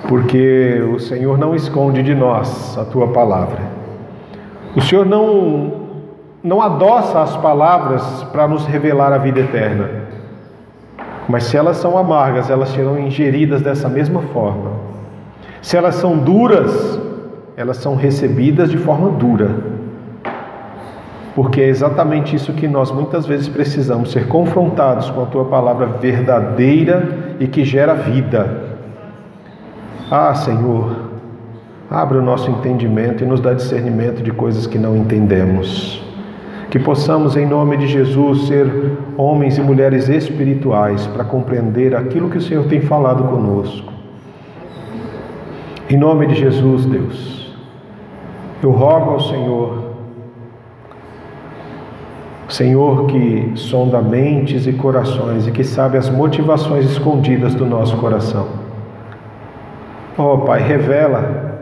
porque o Senhor não esconde de nós a tua palavra. O Senhor não adoça as palavras para nos revelar a vida eterna, mas se elas são amargas, elas serão ingeridas dessa mesma forma. Se elas são duras, elas são recebidas de forma dura, porque é exatamente isso que nós muitas vezes precisamos, ser confrontados com a tua palavra verdadeira e que gera vida. Ah, Senhor, abre o nosso entendimento e nos dá discernimento de coisas que não entendemos. Que possamos, em nome de Jesus, ser homens e mulheres espirituais para compreender aquilo que o Senhor tem falado conosco. Em nome de Jesus, Deus, eu rogo ao Senhor que sonda mentes e corações e que sabe as motivações escondidas do nosso coração. Ó Pai, revela,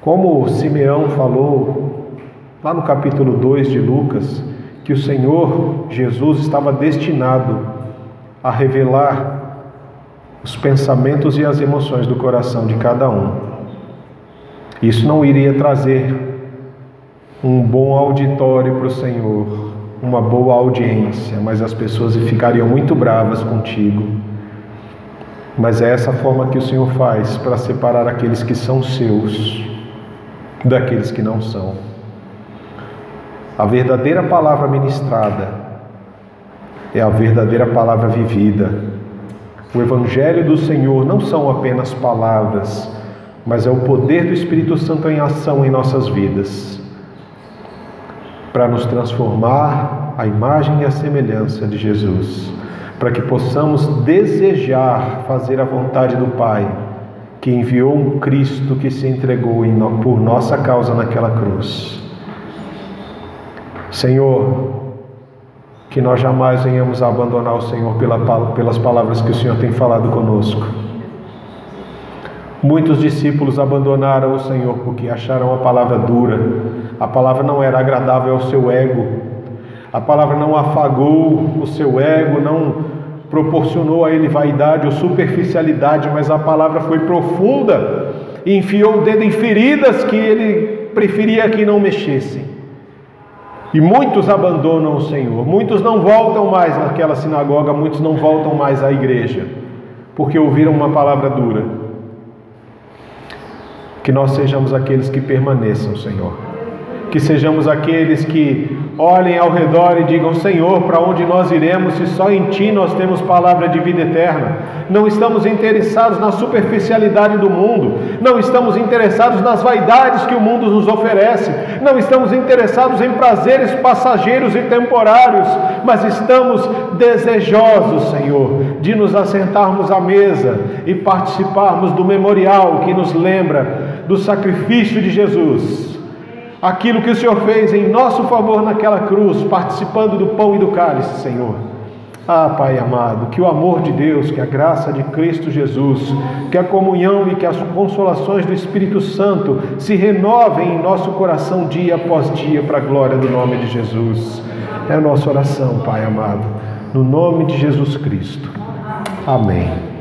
como Simeão falou lá no capítulo 2 de Lucas, que o Senhor Jesus estava destinado a revelar os pensamentos e as emoções do coração de cada um. Isso não iria trazer um bom auditório para o Senhor, uma boa audiência, mas as pessoas ficariam muito bravas contigo. Mas é essa forma que o Senhor faz para separar aqueles que são seus daqueles que não são. A verdadeira palavra ministrada é a verdadeira palavra vivida. O Evangelho do Senhor não são apenas palavras, mas é o poder do Espírito Santo em ação em nossas vidas, para nos transformar à imagem e à semelhança de Jesus, para que possamos desejar fazer a vontade do Pai, que enviou um Cristo que se entregou por nossa causa naquela cruz. Senhor, que nós jamais venhamos a abandonar o Senhor pelas palavras que o Senhor tem falado conosco. Muitos discípulos abandonaram o Senhor porque acharam a palavra dura. A palavra não era agradável ao seu ego. A palavra não afagou o seu ego, não proporcionou a ele vaidade ou superficialidade, mas a palavra foi profunda e enfiou o dedo em feridas que ele preferia que não mexessem. E muitos abandonam o Senhor, muitos não voltam mais naquela sinagoga, muitos não voltam mais à igreja, porque ouviram uma palavra dura. Que nós sejamos aqueles que permaneçam, Senhor. Que sejamos aqueles que olhem ao redor e digam: Senhor, para onde nós iremos se só em Ti nós temos palavra de vida eterna? Não estamos interessados na superficialidade do mundo, não estamos interessados nas vaidades que o mundo nos oferece, não estamos interessados em prazeres passageiros e temporários, mas estamos desejosos, Senhor, de nos assentarmos à mesa e participarmos do memorial que nos lembra do sacrifício de Jesus. Aquilo que o Senhor fez em nosso favor naquela cruz, participando do pão e do cálice, Senhor. Ah, Pai amado, que o amor de Deus, que a graça de Cristo Jesus, que a comunhão e que as consolações do Espírito Santo se renovem em nosso coração dia após dia para a glória do nome de Jesus. É a nossa oração, Pai amado, no nome de Jesus Cristo. Amém.